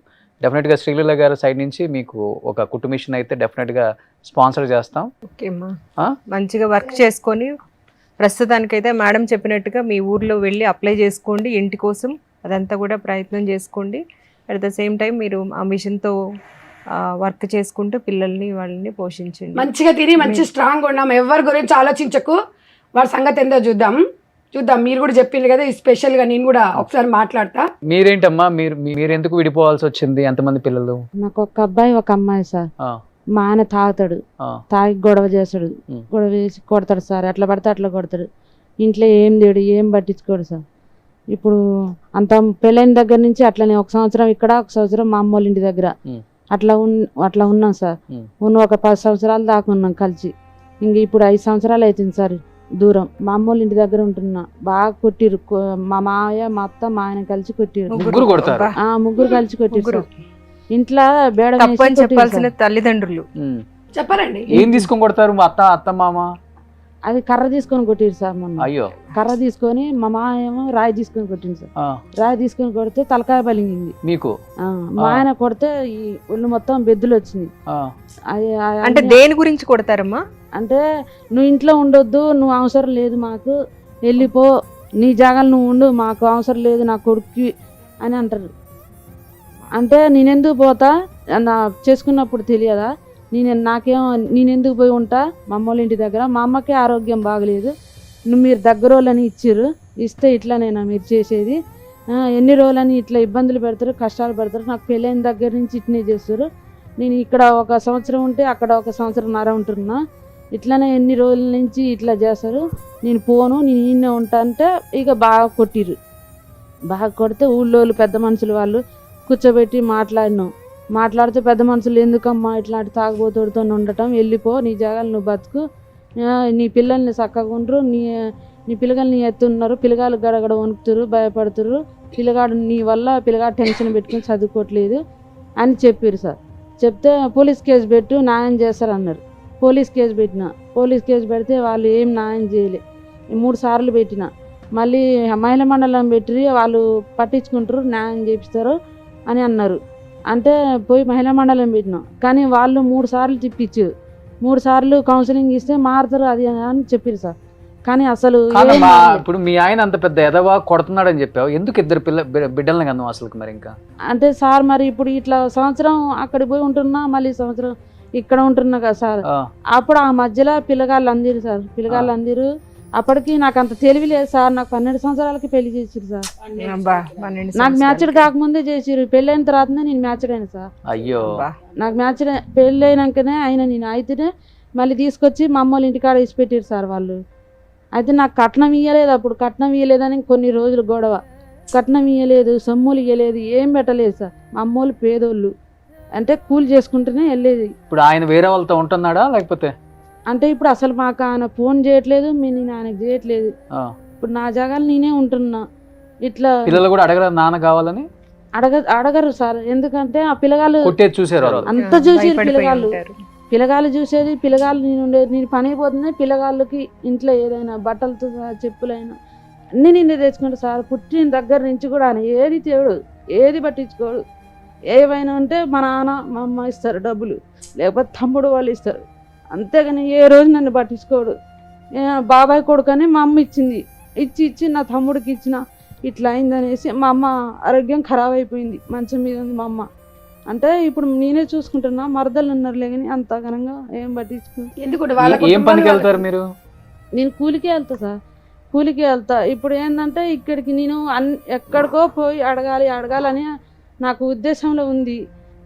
[SPEAKER 2] డెఫినెట్గా శ్రీలీల గారి సైడ్ నుంచి మీకు ఒక కుట్టు మిషన్ అయితే డెఫినెట్గా స్పాన్సర్ చేస్తాం.
[SPEAKER 3] ఓకే అమ్మా, మంచిగా వర్క్ చేసుకొని ప్రస్తుతానికైతే మేడం చెప్పినట్టుగా మీ ఊర్లో వెళ్ళి అప్లై చేసుకోండి ఇంటి కోసం. అదంతా కూడా ప్రయత్నం చేసుకోండి. అట్ ద సేమ్ టైం మీరు ఆ మిషన్తో వర్క్ చేసుకుంటూ పిల్లల్ని వాళ్ళని పోషించండి.
[SPEAKER 9] మంచిగా తిని మంచి స్ట్రాంగ్ ఉన్నాం. ఎవరి గురించి ఆలోచించకు, వాడి సంగతి ఏందో చూద్దాం. మీరు కూడా చెప్పింది కదా, స్పెషల్గా నేను కూడా ఒకసారి మాట్లాడతా.
[SPEAKER 2] మీరేంటమ్మా, మీరు ఎందుకు విడిపోవాల్సి వచ్చింది? ఎంతమంది పిల్లలు?
[SPEAKER 5] నాకు ఒక అబ్బాయి ఒక అమ్మాయి సార్. మా ఆయన తాగుతాడు, తాగి గొడవ చేస్తాడు, గొడవ చేసి కొడతాడు సార్. ఎట్లా పడితే అట్లా కొడతాడు. ఇంట్లో ఏం లేడు, ఏం పట్టించుకోడు సార్. ఇప్పుడు అంత పెళ్ళైన దగ్గర నుంచి అట్లనే 1 సంవత్సరం ఇక్కడ, 1 సంవత్సరం మా అమ్మ వాళ్ళ ఇంటి దగ్గర అట్లా ఉన్నాం సార్. ఒక 10 సంవత్సరాలు దాకా ఉన్నాం కలిసి. ఇంక ఇప్పుడు 5 సంవత్సరాలు అవుతుంది సార్ దూరం. మా అమ్మ వాళ్ళ ఇంటి దగ్గర ఉంటున్నా. బాగా కొట్టిరు మా మావయ్య, మా అత్త, మా ఆయన కలిసి కొట్టిరు. ముగ్గురు కలిసి కొట్టిరు. ఇంట్లో బేడ
[SPEAKER 3] చెప్పాల్సిన తల్లిదండ్రులు
[SPEAKER 9] చెప్పారండి.
[SPEAKER 2] ఏం తీసుకొని కొడతారు అత్త మామ?
[SPEAKER 5] అది కర్ర తీసుకొని కొట్టిరు సార్ మొన్న.
[SPEAKER 2] అయ్యో.
[SPEAKER 5] కర్ర తీసుకొని మా మామ ఏమో రాయి తీసుకొని కొట్టింది సార్. రాయి తీసుకొని కొడితే తలకాయ పలిగింది
[SPEAKER 2] మీకు.
[SPEAKER 5] మా ఆయన కొడితే ఈ ఒళ్ళు మొత్తం బెద్దులు వచ్చింది.
[SPEAKER 3] అంటే దేని గురించి కొడతారమ్మా?
[SPEAKER 5] అంటే నువ్వు ఇంట్లో ఉండొద్దు, నువ్వు అవసరం లేదు మాకు, వెళ్ళిపో, నీ జాగాలు నువ్వు ఉండు, మాకు అవసరం లేదు నా కొడుక్కి అని అంటారు. అంటే నేనెందుకు పోతా, నా చేసుకున్నప్పుడు తెలియదా, నేనెందుకు పోయి ఉంటా మా అమ్మ వాళ్ళ ఇంటి దగ్గర, మా అమ్మకే ఆరోగ్యం బాగలేదు, మీరు దగ్గర వాళ్ళని ఇచ్చిర్రు, ఇస్తే ఇట్లానేనా మీరు చేసేది, ఎన్ని రోజులని ఇట్లా ఇబ్బందులు పెడతారు, కష్టాలు పెడతారు, నాకు పెళ్ళైన దగ్గర నుంచి ఇట్నే చేస్తారు, నేను ఇక్కడ 1 సంవత్సరం ఉంటే అక్కడ 1 సంవత్సరంన్నర ఉంటున్నా, ఇట్లానే ఎన్ని రోజుల నుంచి ఇట్లా చేస్తారు, నేను పోను, నేను ఈయనే ఉంటా అంటే ఇక బాగా కొట్టిర్రు. బాగా కొడితే ఊళ్ళోళ్ళు పెద్ద మనుషులు వాళ్ళు కూర్చోబెట్టి మాట్లాడితే పెద్ద మనుషులు ఎందుకమ్మా ఇట్లాంటి తాగుబోతుడితో ఉండటం, వెళ్ళిపో, నీ జాగాలు నువ్వు బతుకు, నీ పిల్లల్ని చక్కగా ఉండరు, నీ పిల్లగాళ్ళు ఎత్తున్నారు, పిల్లగాళ్ళు గడగడ వణుకుతురు, భయపడుతురు, పిల్లగాడు నీ వల్ల పిల్లగాడు టెన్షన్ పెట్టుకుని చదువుకోవట్లేదు అని చెప్పారు సార్. చెప్తే పోలీస్ కేసు పెట్టు, న్యాయం చేస్తారు అన్నారు. పోలీస్ కేసు పెడితే వాళ్ళు ఏం న్యాయం చేయలే. 3 సార్లు పెట్టిన, మళ్ళీ మహిళా మండలం పెట్టి వాళ్ళు పట్టించుకుంటారు, న్యాయం చేపిస్తారు అని అన్నారు. అంటే పోయి మహిళా మండలం పెట్టినాం, కానీ వాళ్ళు 3 సార్లు తిప్పించారు. 3 సార్లు కౌన్సిలింగ్ ఇస్తే మారుతారు అది అని చెప్పారు సార్. కానీ అసలు
[SPEAKER 2] ఇప్పుడు మీ ఆయన అంత పెద్ద ఎదవా కొడుతున్నాడు అని చెప్పావు, ఎందుకు 2 బిడ్డలని కన్నా అసలు మరి ఇంకా? అంటే
[SPEAKER 5] సార్ మరి ఇప్పుడు ఇట్లా సంవత్సరం అక్కడికి పోయి ఉంటున్నా, మళ్ళీ సంవత్సరం ఇక్కడ ఉంటున్నా కదా సార్. అప్పుడు ఆ మధ్యలో పిల్లగాళ్ళు అందిరు సార్, అప్పటికి నాకు అంత తెలివి లేదు సార్. నాకు 12 సంవత్సరాలకి పెళ్లి చేసిరు సార్. నాకు మ్యాచ్డ్ కాకముందే చేసిరు, పెళ్ళైన తర్వాతనే నేను మ్యాచ్డ్ అయినా సార్.
[SPEAKER 2] అయ్యో.
[SPEAKER 5] నాకు మ్యాచ్డ్ పెళ్ళి అయినాకనే అయినా నేను అయితేనే మళ్ళీ తీసుకొచ్చి మా అమ్మ వాళ్ళ ఇంటికాడ ఇచ్చి పెట్టారు సార్ వాళ్ళు. అయితే నాకు కట్నం ఇవ్వలేదు, అప్పుడు కట్నం ఇవ్వలేదని కొన్ని రోజులు గొడవ, కట్నం ఇవ్వలేదు, సొమ్ములు ఇవ్వలేదు, ఏం పెట్టలేదు సార్. మా అమ్మోళ్ళు పేదోళ్ళు, అంటే కూలి చేసుకుంటూనే వెళ్ళేది.
[SPEAKER 2] ఇప్పుడు ఆయన వేరే వాళ్ళతో ఉంటున్నాడా లేకపోతే?
[SPEAKER 5] అంటే ఇప్పుడు అసలు మాకు ఆయన ఫోన్ చేయట్లేదు, నేను ఆయనకు చేయట్లేదు. ఇప్పుడు నా జాగాలు నేనే ఉంటున్నా. ఇట్లా
[SPEAKER 2] పిల్లలు కూడా అడగరు నాన్న కావాలని?
[SPEAKER 5] అడగరు సార్, ఎందుకంటే ఆ పిల్లగాళ్ళు
[SPEAKER 2] చూసారు,
[SPEAKER 5] అంత చూసి పిల్లగాళ్ళు చూసేది, పిల్లగాళ్ళు నేను పని అయిపోతుంది, పిల్లగాళ్ళకి ఇంట్లో ఏదైనా బట్టలతో చెప్పులైనా అన్నీ నిన్నే తెచ్చుకుంటా సార్. పుట్టిన దగ్గర నుంచి కూడా ఆయన ఏది తేడు, ఏది పట్టించుకోడు. ఏవైనా ఉంటే మా నాన్న మా అమ్మ ఇస్తారు డబ్బులు, లేకపోతే తమ్ముడు వాళ్ళు ఇస్తారు, అంతేగాని ఏ రోజు నన్ను పట్టించుకోడు. బాబాయ్ కొడుకని మా అమ్మ ఇచ్చి నా తమ్ముడికి ఇచ్చిన, ఇట్లా అయిందనేసి మా అమ్మ ఆరోగ్యం ఖరాబ్ అయిపోయింది, మంచం మీద ఉంది మా అమ్మ. అంటే ఇప్పుడు నేనే చూసుకుంటున్నా, మరదలు ఉన్నారులే కానీ అంత ఘనంగా ఏం పట్టించుకుంటా.
[SPEAKER 2] ఏం పనికి వెళ్తారు మీరు?
[SPEAKER 5] నేను కూలికే వెళ్తా సార్, కూలికే వెళ్తా. ఇప్పుడు ఏంటంటే ఇక్కడికి నేను ఎక్కడికో పోయి అడగాలని నాకు ఉద్దేశంలో ఉంది,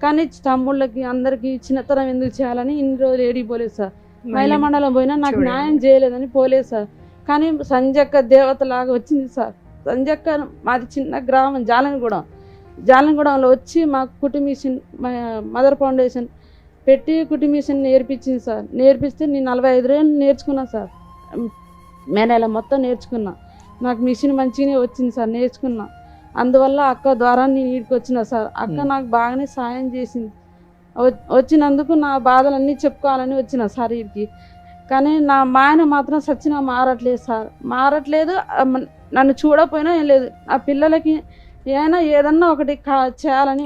[SPEAKER 5] కానీ తమ్ముళ్ళకి అందరికి చిన్నతనం ఎందుకు చేయాలని ఇన్ని రోజులు ఏడిపోలేదు సార్. మహిళా మండలం పోయినా నాకు న్యాయం చేయలేదని పోలేదు సార్. కానీ సంజక్క దేవత లాగా వచ్చింది సార్. సంజక్క మాది చిన్న గ్రామం జాలనగూడెంలో వచ్చి మాకు కుట్టు మిషన్ మదర్ ఫౌండేషన్ పెట్టి కుట్టు మిషన్ నేర్పించింది సార్. నేర్పిస్తే నేను 45 రోజులు నేర్చుకున్నా సార్. మే నెల మొత్తం నేర్చుకున్నా, నాకు మిషన్ మంచిగానే వచ్చింది సార్, నేర్చుకున్నా. అందువల్ల అక్క ద్వారా నేను వీడికి వచ్చిన సార్. అక్క నాకు బాగానే సాయం చేసింది. వచ్చినందుకు నా బాధలన్నీ చెప్పుకోవాలని వచ్చిన సార్ వీడికి. కానీ మా ఆయన మాత్రం సచ్చినా మారట్లేదు. నన్ను చూడకపోయినా ఏం లేదు, ఆ పిల్లలకి ఏదన్నా ఒకటి చేయాలని.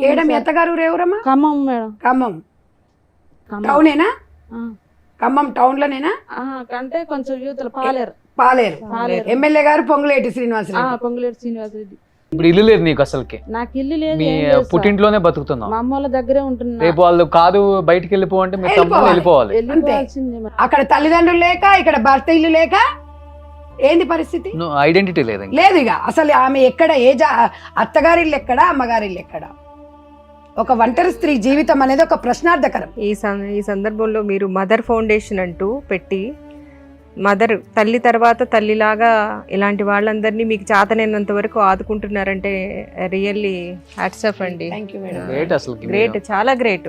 [SPEAKER 5] ఖమ్మం మేడం.
[SPEAKER 9] ఖమ్మం టౌన్ లోనేనా?
[SPEAKER 5] కంటే కొంచెం యూతల
[SPEAKER 9] పాలేరు. ఎమ్మెల్యే గారు పొంగులేటి శ్రీనివాసరెడ్డి.
[SPEAKER 2] ఇప్పుడు ఇల్లు లేదు నీకు అసలుకి?
[SPEAKER 5] నాకు ఇల్లు లేదు,
[SPEAKER 2] పుట్టింట్లోనే బతుకుతున్నావు,
[SPEAKER 5] మా అమ్మ వాళ్ళ దగ్గరే ఉంటున్నా.
[SPEAKER 2] రేపు వాళ్ళు కాదు బయటికి వెళ్ళిపో అంటే మీరు వెళ్ళిపోవాలి.
[SPEAKER 9] అక్కడ తల్లిదండ్రులు లేక, ఇక్కడ భర్త ఇల్లు లేక ఏంది పరిస్థితి?
[SPEAKER 2] ఐడెంటిటీ లేదు
[SPEAKER 9] ఇక అసలు ఆమె ఎక్కడ, అత్తగారిల్లు ఎక్కడ, అమ్మగారిల్లు ఎక్కడ? ఒక ఒంటరి స్త్రీ జీవితం అనేది ఒక ప్రశ్నార్థకరం.
[SPEAKER 3] ఈ సందర్భంలో మీరు మదర్ ఫౌండేషన్ అంటూ పెట్టి, తల్లి తర్వాత తల్లిలాగా ఇలాంటి వాళ్ళందరినీ మీకు చేతనైనంత వరకు ఆదుకుంటున్నారంటే రియల్లీ హ్యాట్స్ ఆఫ్ అండి. గ్రేట్, చాలా గ్రేట్.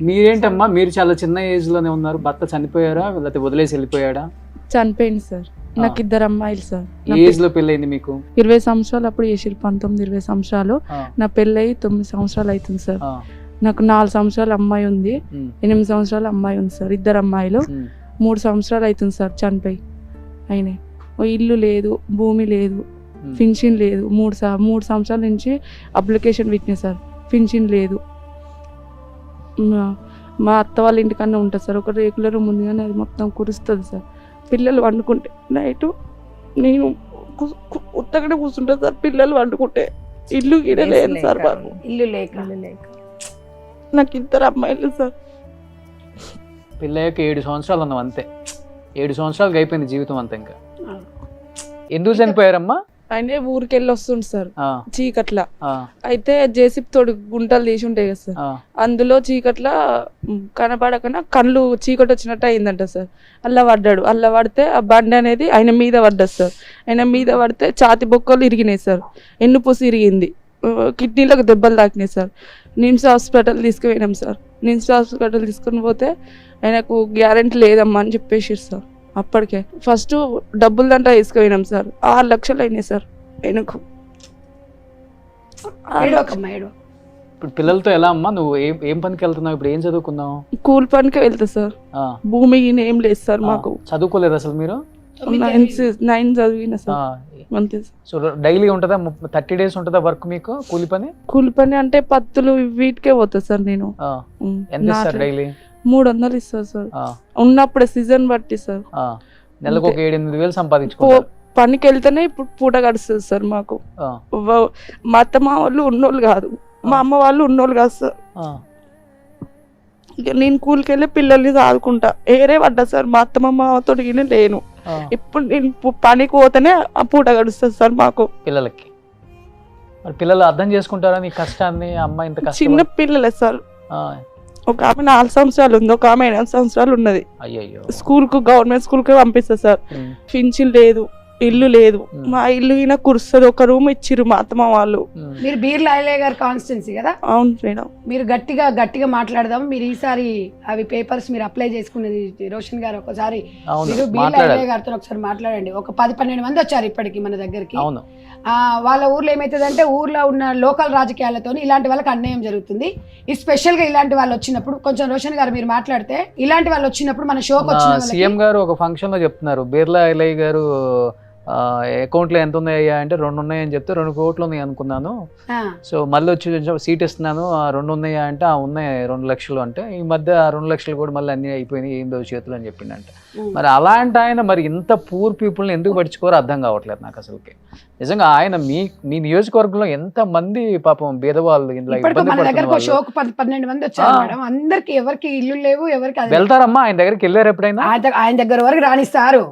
[SPEAKER 2] మీరేంటమ్మా, మీరు చాలా చిన్న ఏజ్ లోనే ఉన్నారు, భర్త చనిపోయారా లేకపోతే వదిలేసి వెళ్ళిపోయాడా?
[SPEAKER 6] చనిపోయింది సార్. నాకు 2 అమ్మాయిలు సార్.
[SPEAKER 2] ఏజ్ లో పెళ్ళైంది మీకు?
[SPEAKER 6] 20 సంవత్సరాలు అప్పుడు చేసిరు, 19-20 సంవత్సరాలు. నా పెళ్ళయి 9 సంవత్సరాలు అవుతుంది సార్. నాకు 4 సంవత్సరాల అమ్మాయి ఉంది, 8 సంవత్సరాల అమ్మాయి ఉంది సార్. 2 అమ్మాయిలు. 3 సంవత్సరాలు అవుతుంది సార్ చనిపోయి. అయినాయి. ఓ ఇల్లు లేదు, భూమి లేదు, పింఛన్ లేదు. 3 సంవత్సరాల నుంచి అప్లికేషన్ పెట్టినా సార్, పింఛన్ లేదు. మా అత్త వాళ్ళ ఇంటికన్నా ఉంటుంది సార్, ఒక రేకుల రూమ్ ఉంది కానీ అది మొత్తం కురుస్తుంది సార్. పిల్లలు వండుకుంటే నైటు నేను ఉత్తగానే కూర్చుంటా సార్. పిల్లలు వండుకుంటే ఇల్లు గిడ లేదు సార్ బాబు,
[SPEAKER 9] ఇల్లు లేక
[SPEAKER 6] నాకు 2 అమ్మాయిలు సార్.
[SPEAKER 2] పిల్లయ్యకి 7 సంవత్సరాలు ఉన్నాం అంతే. 7 సంవత్సరాలకి అయిపోయింది జీవితం అంతా. ఇంకా ఎందుకు చనిపోయారమ్మా?
[SPEAKER 6] ఆయన ఊరికి వెళ్ళి వస్తుంది సార్ చీకట్ల. అయితే జేసీబీ తోడు గుంటలు తీసి ఉంటాయి కదా సార్, అందులో చీకట్ల కనపడకనా కళ్ళు చీకటి వచ్చినట్టు అయిందంట సార్. అల్ల పడితే ఆ బండి అనేది ఆయన మీద పడ్డది సార్. ఆయన మీద పడితే ఛాతి బొక్కలు ఇరిగినాయి సార్, ఎన్నుపూసి ఇరిగింది, కిడ్నీలకు దెబ్బలు తాకినాయి సార్. నిమ్స్ హాస్పిటల్ తీసుకుపోయినాం సార్. నిమ్స్ హాస్పిటల్ తీసుకుని పోతే ఆయనకు గ్యారెంటీ లేదమ్మా అని చెప్పేసి సార్. అప్పటికే ఫస్ట్ డబ్బులు దంట తీసుకుపోయినాం సార్. 6 లక్షలు అయినాయి సార్ ఆయనకు.
[SPEAKER 2] ఇప్పుడు పిల్లలతో ఎలా అమ్మా? నువ్వు ఏం పనికి వెళ్తున్నావు ఇప్పుడు? ఏం చదువుకున్నావు?
[SPEAKER 6] కూలి పనికి వెళ్తా సార్. భూమి ఏం లేదు సార్ మాకు.
[SPEAKER 2] చదువుకోలేదు అసలు మీరు?
[SPEAKER 6] 9 చదివిన సార్ అంతే.
[SPEAKER 2] సో డైలీ ఉంటుందా? 30 days ఉంటుందా వర్క్ మీకు? కూలి పని?
[SPEAKER 6] కూలి పని అంటే పత్తులు వీటికే పోతా సార్ నేను.
[SPEAKER 2] ఎంత ఇస్తారు డైలీ?
[SPEAKER 6] 300 ఇస్తారు సార్. ఉన్నప్పుడే సీజన్ బట్టి సార్.
[SPEAKER 2] నెలకు ఒక 7-8 వేలు సంపాదించుకో.
[SPEAKER 6] పనికి వెళ్తేనే ఇప్పుడు పూట గడుస్తుంది సార్ మాకు. మా అత్త మా వాళ్ళు ఉన్నోళ్ళు కాదు, మా అమ్మ వాళ్ళు ఉన్నోళ్ళు కాదు సార్. నేను కూలికి వెళ్ళి పిల్లల్ని చదువుకుంటా. ఏరే పడ్డా సార్, మా అత్తమ్మ మామతో లేను. ఇప్పుడు నేను పనికి పోతేనే ఆ పూట గడుస్తుంది సార్ మాకు.
[SPEAKER 2] పిల్లలకి మరి పిల్లలు అర్థం చేసుకుంటారా నీ కష్టాన్ని? అమ్మ ఇంత కష్టం.
[SPEAKER 6] చిన్న పిల్లలే సార్. ఒక ఆమె 4 సంవత్సరాలు ఉంది, ఒక ఆమె 8 సంవత్సరాలు ఉన్నది. స్కూల్ కు గవర్నమెంట్ స్కూల్ కి పంపిస్తా సార్. పింఛన్ లేదు, ఇల్లు లేదు. మా ఇల్లు ఈయన కురుస్తుంది. ఒక రూమ్ ఇచ్చిర్రు మా అత్తమ్మ వాళ్ళు.
[SPEAKER 9] మీరు బీర్లా ఐలయ్య గారి కాన్స్టిట్యున్సీ కదా?
[SPEAKER 6] అవును మేడం.
[SPEAKER 9] మీరు గట్టిగా మాట్లాడదాం. మీరు ఈసారి అవి పేపర్స్ మీరు అప్లై చేసుకునేది రోషన్ గారు ఒకసారి మీరు బీర్లా ఐలయ్య గారితో ఒకసారి మాట్లాడండి. ఒక 10-12 మంది వచ్చారు ఇప్పటికి మన దగ్గరికి. వాళ్ళ ఊర్లో ఏమైతుందంటే ఊర్లో ఉన్న లోకల్ రాజకీయాలతో ఇలాంటి వాళ్ళకి అన్యాయం జరుగుతుంది. ఈ స్పెషల్ గా ఇలాంటి వాళ్ళు వచ్చినప్పుడు కొంచెం రోషన్ గారు మీరు మాట్లాడితే, ఇలాంటి వాళ్ళు వచ్చినప్పుడు మన షోకి వచ్చిన
[SPEAKER 2] సీఎం గారు ఒక ఫంక్షన్ లో చెప్తున్నారు, బీర్లా ఐలయ్య గారు అకౌంట్లో ఎంత ఉన్నాయా అంటే 2 ఉన్నాయని చెప్తే 2 కోట్లు ఉన్నాయి అనుకున్నాను. సో మళ్ళీ వచ్చి సీట్ ఇస్తున్నాను, 2 ఉన్నాయా అంటే ఉన్నాయి 2 లక్షలు అంటే ఈ మధ్య 2 లక్షలు కూడా మళ్ళీ అన్ని అయిపోయినాయి ఏందో చేతులు అని చెప్పిండంట. మరి అలాంటి ఆయన మరి ఇంత పూర్ పీపుల్ని ఎందుకు పట్టించుకోరో అర్థం కావట్లేదు నాకు అసలుకి. నిజంగా ఆయన మీ నియోజకవర్గంలో ఎంత మంది పాపం పేదవాళ్ళు ఇలా
[SPEAKER 9] షోకు 12 మంది వచ్చారు మేడం. అందరికి ఎవరికి ఇల్లు లేవు, ఎవరికి
[SPEAKER 2] వెళ్తారమ్మా ఆయన దగ్గరికి వెళ్ళారు ఎప్పుడైనా?
[SPEAKER 9] ఆయన దగ్గర వరకు రాణిస్తారు.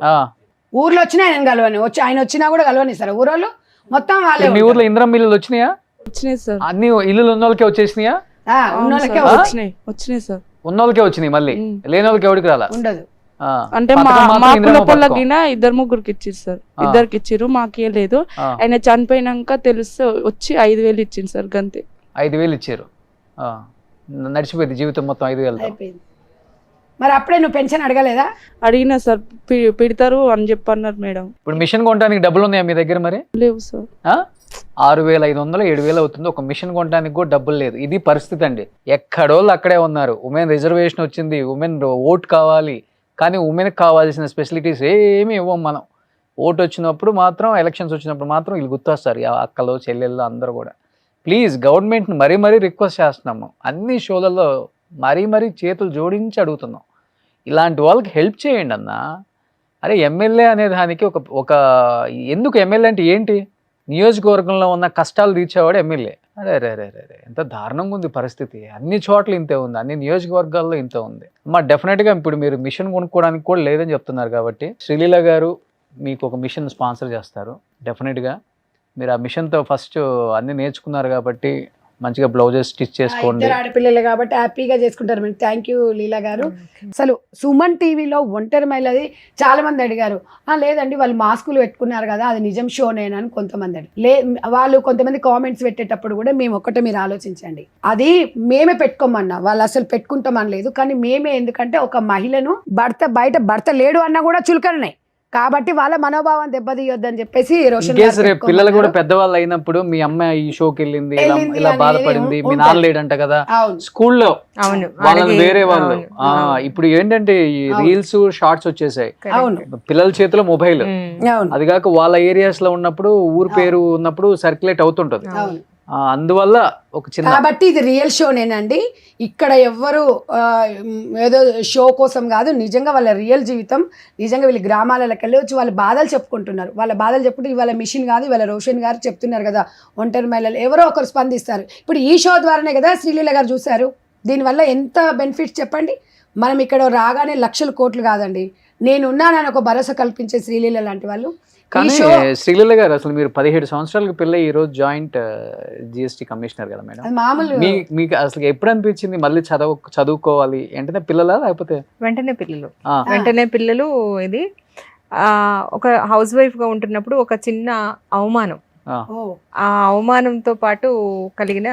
[SPEAKER 9] ఊర్లో వచ్చినా ఆయన కలవని ఆయన వచ్చినా కూడా కలవనిస్తారు ఊరోళ్ళు మొత్తం. వాళ్ళే.
[SPEAKER 2] మీ ఊర్లో ఇంద్రం ఇల్లులు వచ్చినాయా?
[SPEAKER 6] వచ్చినాయి సార్.
[SPEAKER 2] అన్ని ఇల్లులు ఉన్న వాళ్ళకే వచ్చేసినాయా?
[SPEAKER 6] వచ్చినాయి సార్.
[SPEAKER 2] ఉన్న వాళ్ళకే వచ్చినాయి, మళ్ళీ లేని వాళ్ళకి ఎవరికి రాలా?
[SPEAKER 9] ఉండదు.
[SPEAKER 6] అంటే మా పొలగిన 2-3 ఇచ్చారు సార్. 2 ఇచ్చిర్రు, మాకే లేదు. ఆయన చనిపోయినాక తెలుస్తే వచ్చి 5,000 ఇచ్చింది సార్ గంతే.
[SPEAKER 2] 5,000 ఇచ్చారు. నడిచిపోయింది జీవితం మొత్తం 5,000.
[SPEAKER 9] మరి అప్పుడే నువ్వు పెన్షన్ అడగలేదా?
[SPEAKER 6] అడిగినా సార్, పెడతారు అని చెప్పన్నారు మేడం.
[SPEAKER 2] ఇప్పుడు మిషన్ కొనడానికి డబ్బులు ఉన్నాయా మీ దగ్గర? మరి
[SPEAKER 6] లేవు సార్.
[SPEAKER 2] 6,500 7,000 అవుతుంది. ఒక మిషన్ కొనడానికి కూడా డబ్బులు లేదు. ఇది పరిస్థితి అండి. ఎక్కడోళ్ళు అక్కడే ఉన్నారు. ఉమెన్ రిజర్వేషన్ వచ్చింది, ఉమెన్ ఓట్ కావాలి, కానీ ఉమెన్కి కావాల్సిన ఫెసిలిటీస్ ఏమీ ఇవ్వం మనం. ఓటు వచ్చినప్పుడు మాత్రం, ఎలక్షన్స్ వచ్చినప్పుడు మాత్రం వీళ్ళు గుర్తొస్తారు, అక్కలు చెల్లెళ్ళు అందరూ కూడా. ప్లీజ్ గవర్నమెంట్ని మరీ రిక్వెస్ట్ చేస్తున్నాము. అన్ని షోలలో మరీ చేతులు జోడించి అడుగుతున్నాం, ఇలాంటి వాళ్ళకి హెల్ప్ చేయండి అన్న. అరే ఎమ్మెల్యే అనే దానికి ఒక ఎందుకు ఎమ్మెల్యే అంటే ఏంటి? నియోజకవర్గంలో ఉన్న కష్టాలు తీర్చేవాడు ఎమ్మెల్యే. అరే ఎంత దారుణంగా ఉంది పరిస్థితి. అన్ని చోట్ల ఇంతే ఉంది, అన్ని నియోజకవర్గాల్లో ఇంతే ఉంది. డెఫినెట్గా ఇప్పుడు మీరు మిషన్ కొనుక్కోవడానికి కూడా లేదని చెప్తున్నారు కాబట్టి శ్రీలీల గారు మీకు ఒక మిషన్ స్పాన్సర్ చేస్తారు. డెఫినెట్గా మీరు ఆ మిషన్తో ఫస్ట్ అన్ని నేర్చుకున్నారు కాబట్టి మంచిగా బ్లౌజెస్ స్టిచ్ చేసుకోండి.
[SPEAKER 9] ఆడపిల్లలు కాబట్టి హ్యాపీగా చేసుకుంటారు. మీరు థ్యాంక్ యూ లీలా గారు. అసలు సుమన్ టీవీలో ఒంటరి మహిళది చాలా మంది అడిగారు. లేదండి వాళ్ళు మాస్కులు పెట్టుకున్నారు కదా, అది నిజం షోనేనని కొంతమంది వాళ్ళు కొంతమంది కామెంట్స్ పెట్టేటప్పుడు కూడా మేము ఒక్కటే మీరు ఆలోచించండి, అది మేమే పెట్టుకోమన్నా, వాళ్ళు అసలు పెట్టుకుంటామని లేదు. కానీ మేమే, ఎందుకంటే ఒక మహిళను బయట భర్త లేడు అన్నా కూడా చులకననే, కాబట్టి వాళ్ళ మనోభావం దెబ్బతీయొద్దని చెప్పేసి రోషన్
[SPEAKER 2] కేసు
[SPEAKER 9] గారు
[SPEAKER 2] రేపు పిల్లలు కూడా
[SPEAKER 9] పెట్టుకోమన్నారు.
[SPEAKER 2] పెద్దవాళ్ళు అయినప్పుడు మీ అమ్మ ఈ షోకి వెళ్ళింది
[SPEAKER 9] వెళ్ళింది
[SPEAKER 2] ఇలా
[SPEAKER 9] అనేది
[SPEAKER 2] బాధపడింది, మీ
[SPEAKER 9] ఉంటది.
[SPEAKER 2] నాన్న లేడంట కదా
[SPEAKER 9] అవును
[SPEAKER 2] స్కూల్లో
[SPEAKER 3] అవును
[SPEAKER 2] వాళ్ళని
[SPEAKER 3] అలాగే,
[SPEAKER 2] వేరే వాళ్ళు.
[SPEAKER 3] అవును,
[SPEAKER 2] ఇప్పుడు ఏంటంటే ఈ
[SPEAKER 9] అవును.
[SPEAKER 2] రీల్స్ షార్ట్స్ వచ్చేసాయి,
[SPEAKER 3] correct.
[SPEAKER 9] అవును
[SPEAKER 2] పిల్లల చేతిలో మొబైల్.
[SPEAKER 9] అవును
[SPEAKER 2] అది కాక వాళ్ళ ఏరియాస్ లో ఉన్నప్పుడు ఊరు పేరు ఉన్నప్పుడు సర్క్యులేట్ అవుతుంటది.
[SPEAKER 9] అవును
[SPEAKER 2] అందువల్ల ఒక చిన్న
[SPEAKER 9] కాబట్టి ఇది రియల్ షోనేనండి. ఇక్కడ ఎవ్వరు ఏదో షో కోసం కాదు, నిజంగా వాళ్ళ రియల్ జీవితం. నిజంగా వీళ్ళు గ్రామాలకు వెళ్ళి వచ్చి వాళ్ళ బాధలు చెప్పుకుంటున్నారు. వాళ్ళ బాధలు చెప్పుకుంటే ఇవాళ మిషన్ కాదు, ఇవాళ రోషన్ గారు చెప్తున్నారు కదా, ఒంటరి మహిళలు ఎవరో ఒకరు స్పందిస్తారు. ఇప్పుడు ఈ షో ద్వారానే కదా శ్రీలీల గారు చూశారు. దీనివల్ల ఎంత బెనిఫిట్స్ చెప్పండి. మనం ఇక్కడ రాగానే లక్షలు కోట్లు కాదండి, నేనున్నానని ఒక భరోసా కల్పించే శ్రీలీల లాంటి వాళ్ళు.
[SPEAKER 2] కానీ శ్రీలీల గారు అసలు మీరు 17 సంవత్సరాలకు పిల్ల ఈ రోజు జాయింట్ జిఎస్టీ కమిషనర్ కదా మేడం,
[SPEAKER 9] అది మామూలు
[SPEAKER 2] మీకు అసలు ఎప్పుడు అనిపించింది మళ్ళీ చదువుకోవాలి వెంటనే పిల్లలా లేకపోతే?
[SPEAKER 3] వెంటనే పిల్లలు ఇది ఒక హౌస్ వైఫ్ గా ఉంటున్నప్పుడు ఒక చిన్న అవమానం, ఆ అవమానంతో పాటు కలిగిన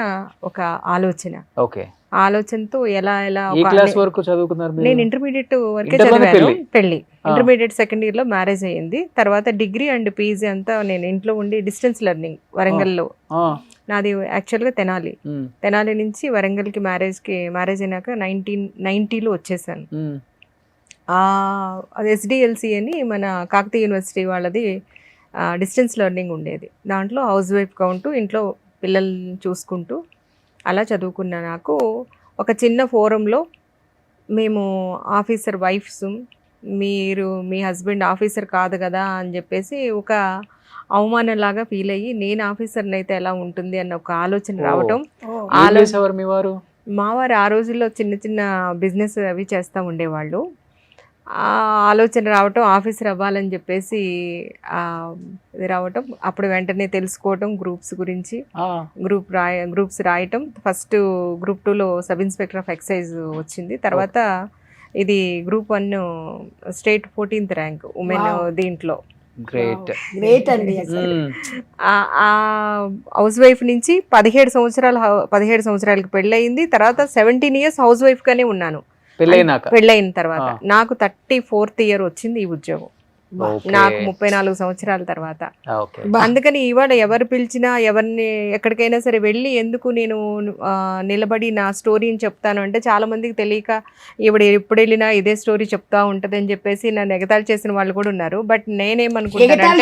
[SPEAKER 3] ఒక ఆలోచన,
[SPEAKER 2] ఓకే
[SPEAKER 3] ఆలోచనతో ఎలా
[SPEAKER 2] ఏ క్లాస్ వరకు చదువుకున్నారు మీరు?
[SPEAKER 3] నేను ఇంటర్మీడియట్ వరకే
[SPEAKER 2] ఇంటర్లోనే
[SPEAKER 3] చదివాను. పెళ్లి
[SPEAKER 2] ఆ.
[SPEAKER 3] ఇంటర్మీడియట్ సెకండ్ ఇయర్ లో మ్యారేజ్ అయ్యింది. తర్వాత డిగ్రీ అండ్ పీజీ అంతా నేను ఇంట్లో ఉండి డిస్టెన్స్ లెర్నింగ్ వరంగల్లో.
[SPEAKER 2] ఆ,
[SPEAKER 3] నాది యాక్చువల్గా తెనాలి.
[SPEAKER 2] ఉమ్,
[SPEAKER 3] తెనాలి నుంచి వరంగల్కి మ్యారేజ్ అయినాక 1990లో వచ్చేసాను.
[SPEAKER 2] ఉమ్,
[SPEAKER 3] అది ఎస్డిఎల్సి అని మన కాకతీయ యూనివర్సిటీ వాళ్ళది డిస్టెన్స్ లెర్నింగ్ ఉండేది. దాంట్లో హౌస్ వైఫ్గా ఉంటూ ఇంట్లో పిల్లల్ని చూసుకుంటూ అలా చదువుకున్నా. నాకు ఒక చిన్న ఫోరంలో మేము ఆఫీసర్ వైఫ్స్, మీ హస్బెండ్ ఆఫీసర్ కాదు కదా అని చెప్పేసి ఒక అవమానంలాగా ఫీల్ అయ్యి నేను ఆఫీసర్ని అయితే ఎలా ఉంటుంది అన్న ఒక ఆలోచన రావటం.
[SPEAKER 2] ఏం చేసేవారు మీ వారు?
[SPEAKER 3] మావారు ఆ రోజుల్లో చిన్న చిన్న బిజినెస్ అవి చేస్తూ ఉండేవాళ్ళు. ఆ ఆలోచన రావటం, ఆఫీసర్ అవ్వాలని చెప్పేసి ఇది రావటం, అప్పుడు వెంటనే తెలుసుకోవటం గ్రూప్స్ గురించి, గ్రూప్స్ రాయటం. ఫస్ట్ గ్రూప్ 2లో సబ్ ఇన్స్పెక్టర్ ఆఫ్ ఎక్సైజ్ వచ్చింది. తర్వాత ఇది group 1 state 14th rank women దీంట్లో.
[SPEAKER 2] గ్రేట్
[SPEAKER 9] గ్రేట్ అండి.
[SPEAKER 3] హౌస్ వైఫ్ నుంచి 17 సంవత్సరాలకు పెళ్ళయింది. తర్వాత 17 years హౌస్ వైఫ్గానే ఉన్నాను పెళ్ళైన తర్వాత. నాకు 34th year వచ్చింది ఈ ఉద్యోగం, నాకు 34 సంవత్సరాల తర్వాత. అందుకని ఇవాళ ఎవరు పిలిచినా ఎవరిని ఎక్కడికైనా సరే వెళ్ళి ఎందుకు నేను నిలబడి నా స్టోరీని చెప్తాను అంటే చాలా మందికి తెలియక ఇవిడ ఎప్పుడు వెళ్ళినా ఇదే స్టోరీ చెప్తా ఉంటది అని చెప్పేసి నన్ను ఎగతాళి చేసిన వాళ్ళు కూడా ఉన్నారు. బట్
[SPEAKER 9] నేనేమనుకుంటానంటే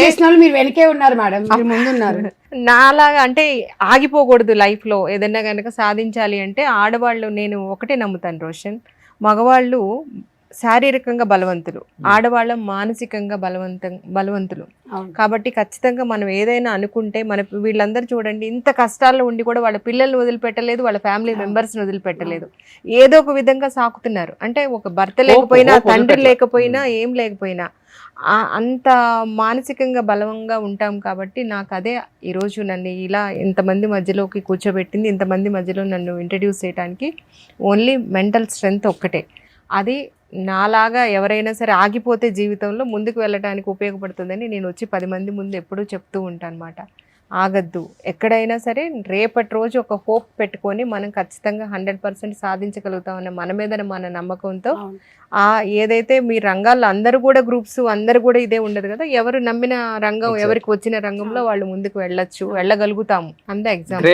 [SPEAKER 3] నాలాగా అంటే ఆగిపోకూడదు లైఫ్ లో. ఏదైనా కనుక సాధించాలి అంటే ఆడవాళ్ళు, నేను ఒకటే నమ్ముతాను రోషన్, మగవాళ్ళు శారీరకంగా బలవంతులు, ఆడవాళ్ళ మానసికంగా బలవంతులు. కాబట్టి ఖచ్చితంగా మనం ఏదైనా అనుకుంటే వీళ్ళందరూ చూడండి ఇంత కష్టాల్లో ఉండి కూడా వాళ్ళ పిల్లల్ని వదిలిపెట్టలేదు, వాళ్ళ ఫ్యామిలీ మెంబర్స్ని వదిలిపెట్టలేదు, ఏదో ఒక విధంగా సాకుతున్నారు. అంటే ఒక భర్త లేకపోయినా, తండ్రి లేకపోయినా, ఏం లేకపోయినా అంత మానసికంగా బలంగా ఉంటాం. కాబట్టి నాకు అదే ఈరోజు నన్ను ఇలా ఇంతమంది మధ్యలోకి కూర్చోబెట్టింది, ఇంతమంది మధ్యలో నన్ను ఇంట్రడ్యూస్ చేయడానికి ఓన్లీ మెంటల్ స్ట్రెంగ్త్ ఒక్కటే. అది నాలాగా ఎవరైనా సరే ఆగిపోతే జీవితంలో ముందుకు వెళ్ళడానికి ఉపయోగపడుతుందని నేను వచ్చి 10 మంది ముందు ఎప్పుడూ చెప్తూ ఉంటాను అన్నమాట. ఆగద్దు, ఎక్కడైనా సరే రేపటి రోజు ఒక హోప్ పెట్టుకొని మనం ఖచ్చితంగా 100% సాధించగలుగుతామన్న మన మీద మన నమ్మకంతో ఏదైతే మీ రంగాల్లో అందరూ కూడా గ్రూప్స్ అందరూ కూడా ఇదే ఉండదు కదా, ఎవరు నమ్మిన రంగం, ఎవరికి వచ్చిన రంగంలో వాళ్ళు ముందుకు వెళ్ళగలుగుతాము. అంతే ఎగ్జాంపుల్.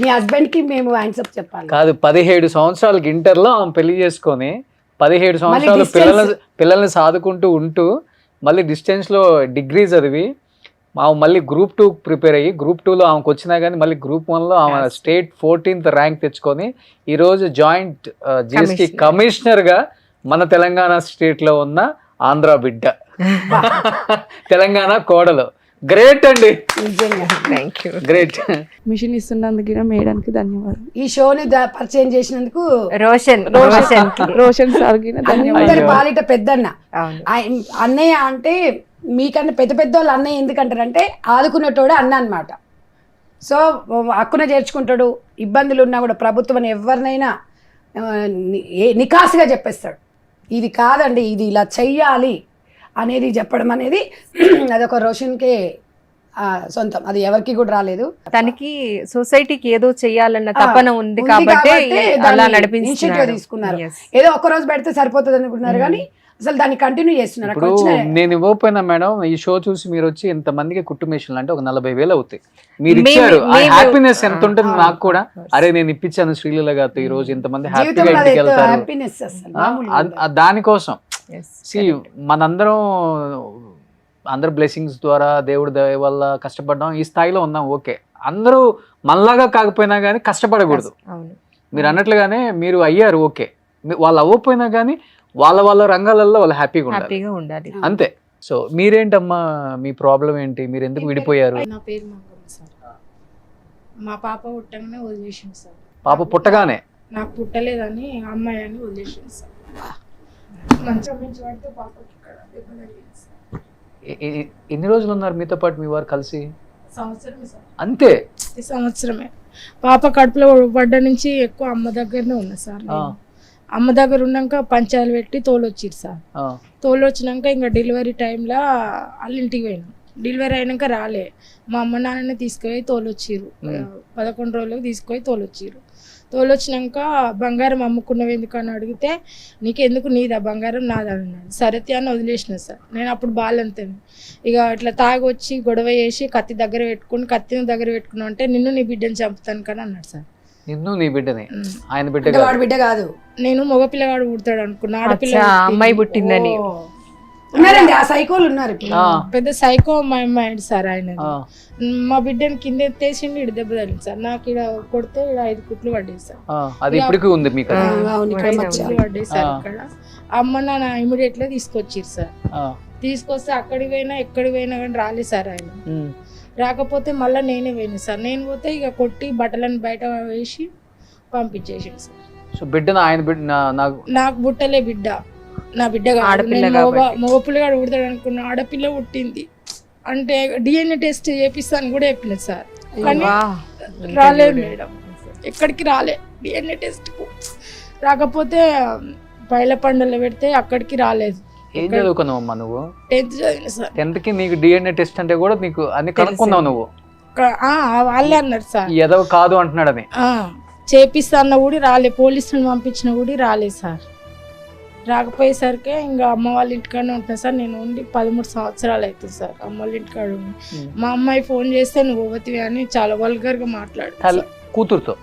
[SPEAKER 9] మీ హస్బెండ్ కి మేము ఆన్సర్ చెప్పాలి
[SPEAKER 2] కాదు, 17 సంవత్సరాలకి ఇంటర్లో ఆమె పెళ్లి చేసుకొని 17 సంవత్సరాలు పిల్లల్ని సాదుకుంటూ ఉంటూ మళ్ళీ డిస్టెన్స్లో డిగ్రీ చదివి మళ్ళీ గ్రూప్ 2 ప్రిపేర్ అయ్యి గ్రూప్ 2లో ఆమెకు వచ్చినా కానీ మళ్ళీ గ్రూప్ 1లో ఆమె స్టేట్ 14th ర్యాంక్ తెచ్చుకొని ఈరోజు జాయింట్ జిఎస్టీ కమిషనర్గా మన తెలంగాణ స్టేట్లో ఉన్న ఆంధ్ర బిడ్డ, తెలంగాణ కోడలు. గ్రేట్ అండి, గ్రేట్.
[SPEAKER 6] మిషన్ ఇస్తున్నందుకు మేడానికి ధన్యవాదాలు.
[SPEAKER 9] ఈ షోని పరిచయం చేసినందుకు
[SPEAKER 6] రోషన్ సార్
[SPEAKER 9] అందరి పాలిట పెద్దన్న. అన్నయ్య అంటే మీకన్నా పెద్ద వాళ్ళు అన్నయ్య ఎందుకంటారంటే ఆదుకునేటోడు అన్న అన్నమాట. సో హక్కున చేర్చుకుంటాడు, ఇబ్బందులు ఉన్నా కూడా ప్రభుత్వం ఎవరినైనా నికాసుగా చెప్పేస్తాడు. ఇది కాదండి, ఇది ఇలా చెయ్యాలి అనేది చెప్పడం అనేది అదొక రోషన్కే సొంతం, అది ఎవరికి కూడా రాలేదు.
[SPEAKER 3] తనకి సొసైటీకి ఏదో చెయ్యాలన్న తపన ఉంది కాబట్టి అలా నడిపించుకున్నారు.
[SPEAKER 9] తీసుకున్నారు. ఏదో ఒక రోజు పెడితే సరిపోతుంది అనుకున్నారు కానీ అసలు దాన్ని కంటిన్యూ చేస్తున్నారు. అక్కడ
[SPEAKER 2] ఇప్పుడు
[SPEAKER 9] వచ్చిన
[SPEAKER 2] నేను ఇవ్వకపోయినా మేడం, ఈ షో చూసి మీరు వచ్చి ఇంతమందికి కుట్టు మిషన్లు అంటే ఒక 40,000 అవుతాయి. మీరు
[SPEAKER 3] మేము-
[SPEAKER 2] ఇచ్చారు, ఆ
[SPEAKER 3] మేము-
[SPEAKER 2] హ్యాపీనెస్ ఎంత ఉంటుంది
[SPEAKER 9] ఆ,
[SPEAKER 2] నాకు కూడా. అరే నేను ఇప్పించాను శ్రీలీల గారితో, ఈ రోజు ఇంతమంది హ్యాపీగా
[SPEAKER 9] జీవితంలో
[SPEAKER 2] ఇంటికి వెళ్తారు.
[SPEAKER 9] హ్యాపీనెస్ అసలు మామూలుగా ఉండదు.
[SPEAKER 2] దానికోసం
[SPEAKER 3] Yes,
[SPEAKER 2] సి మనందరం అందరు బ్లెస్సింగ్స్ ద్వారా దేవుడి దయ వల్ల కష్టపడ్డాం, ఈ స్థాయిలో ఉన్నాం. ఓకే, అందరూ మనలాగా కాకపోయినా కానీ కష్టపడకూడదు.
[SPEAKER 3] అవును.
[SPEAKER 2] మీరు అన్నట్లుగానే మీరు అయ్యారు. ఓకే, వాళ్ళు అవ్వకపోయినా కానీ వాళ్ళ రంగాలలో వాళ్ళు హ్యాపీగా ఉండాలి,
[SPEAKER 3] హ్యాపీగా ఉండాలి.
[SPEAKER 2] అంతే. సో మీరేంటమ్మా, మీ ప్రాబ్లం ఏంటి, మీరు ఎందుకు విడిపోయారు?
[SPEAKER 7] నా పేరు మంగమ్మ సార్. మా పాప పుట్టగానే వదిలేసింది సార్.
[SPEAKER 2] పాప పుట్టగానే?
[SPEAKER 7] నాకు పుట్టలేదని అమ్మాయి అని వదిలేసింది సార్. మంచం నుంచి పడితే పాపకి ఇక్కడ దెబ్బ తగిలింది సార్.
[SPEAKER 2] ఎన్ని రోజులు ఉన్నారు మీతో పాటు మీ వారు కలిసి?
[SPEAKER 7] సంవత్సరమే సార్.
[SPEAKER 2] అంతే?
[SPEAKER 7] ఈ సంవత్సరమే. పాప కడుపులో పడ్డ నుంచి ఎక్కువ అమ్మ దగ్గరనే ఉన్నా సార్ నేను. అమ్మ దగ్గర ఉన్నాక పంచాలు పెట్టి తోలొచ్చిరు సార్. తోలొచ్చినాక ఇంకా డెలివరీ టైంలో వాళ్ళ ఇంటికి పోయినాం. డెలివరీ అయినాక రాలే, మా అమ్మ నాన్ననే తీసుకుపోయి తోలొచ్చిరు. 11 రోజులకు తీసుకుపోయి తోలొచ్చిరు. తోలొచ్చినాక బంగారం అమ్ముకున్నవి ఎందుకని అడిగితే, నీకెందుకు, నీదా బంగారం నాదా అన్నాడు. సరతి అని వదిలేసిన సార్. నేను అప్పుడు బాలంతాను ఇక ఇట్లా తాగొచ్చి గొడవ చేసి కత్తిని దగ్గర పెట్టుకున్నావు అంటే నిన్ను నీ బిడ్డని చంపుతాను కానీ అన్నాడు సార్.
[SPEAKER 2] నిన్ను నీ బిడ్డని? ఆయన బిడ్డ
[SPEAKER 9] అంటే వాడి బిడ్డ కాదు,
[SPEAKER 7] నేను మగ పిల్లగాడు పుడతాడు అనుకున్నా, ఆడపిల్ల
[SPEAKER 3] అచ్చా, అమ్మాయి పుట్టిందని.
[SPEAKER 9] ఉన్నారండి ఆ సైకోలు ఉన్నారు ఇప్పుడు.
[SPEAKER 7] పెద్ద సైకో మైండ్ సార్ ఆయన. మా బిడ్డని కింద ఎత్తేసిండి, ఇటు దెబ్బ తగిలింది సార్. నాకు ఇక్కడ కొడితే ఇక్కడ 5 కుట్లు పడ్డాయి సార్.
[SPEAKER 2] అది ఇప్పటికీ ఉంది మీకు?
[SPEAKER 9] అవును, ఇక్కడ
[SPEAKER 7] 5
[SPEAKER 9] మధ్య.
[SPEAKER 7] కుట్లు పడ్డాయి సార్ ఇక్కడ. అమ్మ నాన్న ఇమీడియట్ గా తీసుకొచ్చిరు సార్. తీసుకొస్తే అక్కడికి పోయినా ఎక్కడికి పోయినా కానీ రాలేదు సార్ ఆయన. రాకపోతే మళ్ళీ నేనే పోయినా సార్. నేను పోతే ఇక కొట్టి బట్టలను బయట వేసి పంపించేసింది సార్.
[SPEAKER 2] సో బిడ్డను ఆయన బిడ్డ
[SPEAKER 7] నాకు పుట్టలే బిడ్డ, నా బిడ్డ మగపిల్లగాడు పుడతాడు అనుకున్నా, ఆడపిల్ల పుట్టింది. అంటే DNA టెస్ట్ చేపిస్తాను కూడా చెప్పినది సార్, కానీ రాలేదు మేడం, ఎక్కడికి రాలే DNA టెస్ట్ కు. రాకపోతే పైల పండుగలో పెడితే అక్కడికి రాలేదు.
[SPEAKER 2] ఏం చదువుకున్నావమ్మా నువ్వు?
[SPEAKER 7] 10th చదివిన సార్.
[SPEAKER 2] 10th కి నీకు DNA టెస్ట్ అంటే కూడా నీకు అన్ని కనుక్కున్నావు నువ్వు?
[SPEAKER 7] వాళ్ళే అన్నారు సార్,
[SPEAKER 2] ఏదో కాదు అంటున్నాడని.
[SPEAKER 7] చేపిస్తా అన్న కూడా రాలే, పోలీసులను పంపించిన కూడా రాలేదు సార్. రాకపోయేసరికి ఇంకా అమ్మ వాళ్ళ ఇంటికాడనే ఉంటున్నా సార్. నేను ఉండి 13 సంవత్సరాలు అవుతుంది సార్ అమ్మ వాళ్ళ ఇంటికాడ ఉండి. మా అమ్మాయి ఫోన్ చేస్తే నువ్వు పోవతివి అని చాలా వల్గర్గా మాట్లాడు.
[SPEAKER 2] కూతురుతో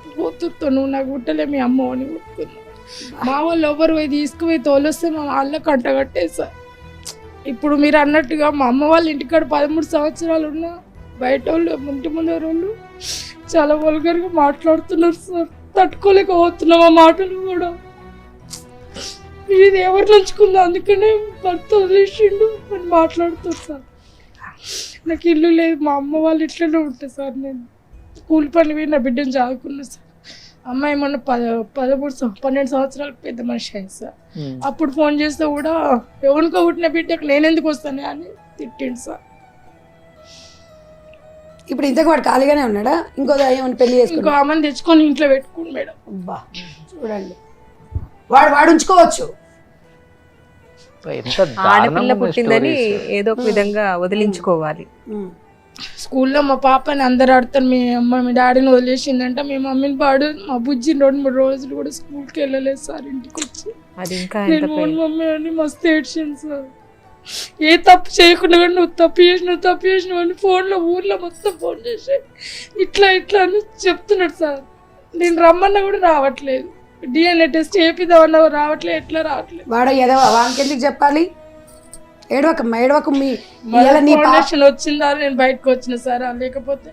[SPEAKER 7] నువ్వు నాకు గుట్టలే మీ అమ్మ అని కొట్టుకున్నావు. మా వాళ్ళు ఎవరు పోయి తీసుకుపోయి తోలొస్తే మా వాళ్ళకి కంటగట్టే సార్. ఇప్పుడు మీరు అన్నట్టుగా మా అమ్మ వాళ్ళ ఇంటికాడ 13 సంవత్సరాలు ఉన్నా బయట వాళ్ళు ఇంటి ముందర వాళ్ళు చాలా వల్గర్గా మాట్లాడుతున్నారు సార్. తట్టుకోలేకపోతున్నాం ఆ మాటలు కూడా. ఇది ఎవరు నంచుకుందో అందుకనే భర్త వదిలేసిండు అని మాట్లాడుతారు సార్. నాకు ఇల్లు లేదు, మా అమ్మ వాళ్ళు ఇట్లనే ఉంటుంది సార్. నేను స్కూల్ పని పోయి నా బిడ్డను చదువుకున్నా సార్. అమ్మాయి మొన్న 12 సంవత్సరాలకు పెద్ద మనిషి అయింది సార్. అప్పుడు ఫోన్ చేస్తే కూడా ఎవరికో పుట్టిన బిడ్డకు నేనెందుకు వస్తానే అని తిట్టిండు సార్.
[SPEAKER 9] ఇప్పుడు ఇంతకు వాడు ఖాళీగానే ఉన్నాడా? ఏమైనా పెళ్లి
[SPEAKER 7] ఇంకో
[SPEAKER 9] చేసుకో
[SPEAKER 7] ఆమెను తెచ్చుకొని ఇంట్లో పెట్టుకోండి మేడం.
[SPEAKER 9] అబ్బా చూడండి, వాడు ఉంచుకోవచ్చు.
[SPEAKER 3] ఆడపిల్ల పుట్టిందని ఏదో ఒక విధంగా వదిలించుకోవాలి.
[SPEAKER 7] స్కూల్లో మా పాపని అందరు ఆడుతారు, మీ అమ్మ మీ డాడీని వదిలేసిందంట. మీ మమ్మీని పాడు మా బుజ్జి 2-3 రోజులు కూడా స్కూల్కి వెళ్ళలేదు సార్. ఇంటికి వచ్చి
[SPEAKER 3] అది ఇంకా
[SPEAKER 7] నేను మమ్మీ అని మస్తు ఏడ్చాను సార్. ఏ తప్పు చేయకుండా కానీ నువ్వు తప్పు చేసినావు అని ఫోన్లో ఊర్లో మొత్తం ఫోన్ చేసి ఇట్లా అని చెప్తున్నాడు సార్. నేను రమ్మన్నా కూడా రావట్లేదు. DNA టెస్ట్ చేపిద్దామన్నా రావట్లేదు. ఎట్లా రావట్లేదు?
[SPEAKER 9] వాడ ఎదవా, వానికి ఎందుకు చెప్పాలి? ఏడవకు మీ
[SPEAKER 7] ఫౌండేషన్ వచ్చిందా నేను బయటకు వచ్చిన సార్. లేకపోతే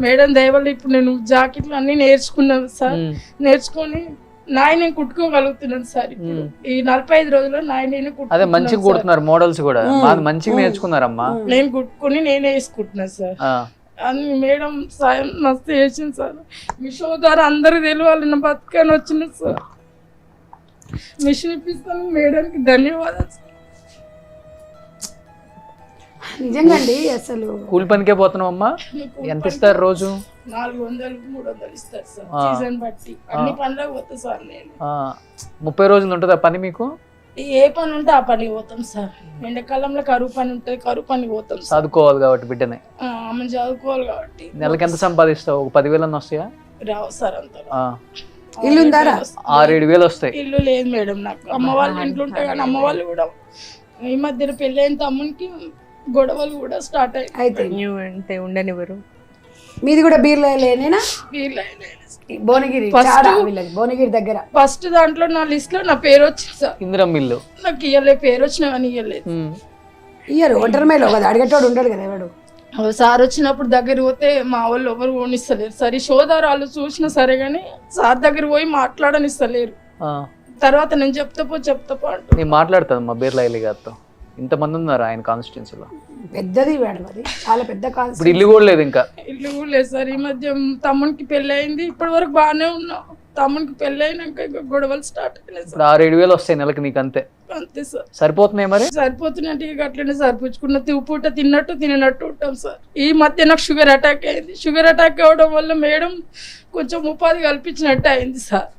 [SPEAKER 7] మేడం దయవల్ల ఇప్పుడు నేను జాకెట్లు అన్ని నేర్చుకున్నాను సార్. నేర్చుకొని నేను కుట్టుకోగలుగుతున్నాను సార్. ఇప్పుడు ఈ 45 రోజుల్లో నేను
[SPEAKER 2] అదే మంచిగా కుడుతున్నారు, మోడల్స్ కూడా మంచిగా నేర్చుకున్నారమ్మా.
[SPEAKER 7] నేను కుట్టుకొని నేనే వేసుకుంటున్నా సార్. అని మేడం సాయం మస్తు చేసింది సార్. మీ షో ద్వారా అందరూ తెలియాలి నా బతుకని వచ్చిన సార్. మిషన్ ఇప్పిస్తాను మేడంకి ధన్యవాదాలు సార్.
[SPEAKER 9] నిజంగా అండి, అసలు
[SPEAKER 2] కూలి పనికే పోతున్నావమ్మా? ఎంత ఇస్తారు రోజు?
[SPEAKER 7] 400-300 ఇస్తారు సార్, సీజన్ బట్టి. అన్ని పనులకు పోతా సార్ నేను.
[SPEAKER 2] 30 రోజులు ఉంటుందా పని మీకు?
[SPEAKER 7] ఏ పని ఉంటే ఆ పని పోతాం సార్. ఎండాకాలంలో కరువు పని ఉంటుంది, కరువు పని పోతాం.
[SPEAKER 2] చదువుకోవాలి కాబట్టి బిడ్డనే,
[SPEAKER 7] ఆమె చదువుకోవాలి కాబట్టి.
[SPEAKER 2] నెలకి ఎంత సంపాదిస్తావు? 10,000 వస్తాయా?
[SPEAKER 7] రావు సార్ అంత.
[SPEAKER 9] ఇల్లు ఉందారా?
[SPEAKER 2] 6-7 వస్తాయి.
[SPEAKER 7] ఇల్లు లేదు మేడం నాకు. అమ్మ వాళ్ళ ఇంట్లో ఉంటే కానీ అమ్మ వాళ్ళు కూడా ఈ మధ్యన పెళ్ళైన తమ్మునికి గొడవలు కూడా స్టార్ట్
[SPEAKER 9] అయితే
[SPEAKER 3] అంతే ఉండనివ్వరు.
[SPEAKER 9] మీది కూడా బీర్లేనేనా?
[SPEAKER 7] అయ్యాయి.
[SPEAKER 9] భువనగిరి భువనగిరి దగ్గర
[SPEAKER 7] ఫస్ట్ దాంట్లో నా లిస్ట్ లో నా పేరు వచ్చింది సార్.
[SPEAKER 2] ఇందిరం ఇల్లు
[SPEAKER 7] నాకు ఇయ్యలే, పేరు వచ్చినా కానీ ఇయ్యలేదు.
[SPEAKER 9] ఇయ్యరు, ఒంటరి మేలో కదా, అడిగేటోడు ఉండడు కదా ఎవడు.
[SPEAKER 7] సార్ వచ్చినప్పుడు దగ్గర పోతే మా వాళ్ళు ఎవరు ఓనిస్తలేరు సార్. ఈ సోదరాలు చూసినా సరే కానీ సార్ దగ్గర పోయి మాట్లాడనిస్తలేరు. తర్వాత నేను చెప్తా పో అంటూ
[SPEAKER 2] నేను మాట్లాడతాను మా బీర్లాయిలి గారితో. ఇంతమంది ఉన్నారు ఆయన కాన్స్టిట్యున్సీలో.
[SPEAKER 9] పెద్దది మేడం, అది చాలా పెద్ద
[SPEAKER 2] ఇప్పుడు
[SPEAKER 9] కాన్స్టిట్యూన్సీ.
[SPEAKER 2] ఇల్లు కూడా లేదు ఇంకా.
[SPEAKER 7] ఇల్లు కూడా లేదు సార్. ఈ మధ్య తమ్మునికి పెళ్ళి అయింది, ఇప్పటి వరకు బాగానే ఉన్నాం. తమ్మునికి పెళ్ళి అయినాక ఇంకా గొడవలు స్టార్ట్ అయినాయి సార్.
[SPEAKER 2] ఇప్పుడు 6-7 వస్తాయి నెలకి నీకు, అంతే
[SPEAKER 7] అంతే సార్.
[SPEAKER 2] సరిపోతున్నాయి మరి?
[SPEAKER 7] సరిపోతున్నట్టు ఇక అట్లనే సరిపుచ్చుకున్న పూట తిన్నట్టు తినట్టు ఉంటాం సార్. ఈ మధ్య నాకు షుగర్ అటాక్ అయింది. షుగర్ అటాక్ అవ్వడం వల్ల మేడం కొంచెం ఉపాధి కల్పించినట్టు అయింది సార్.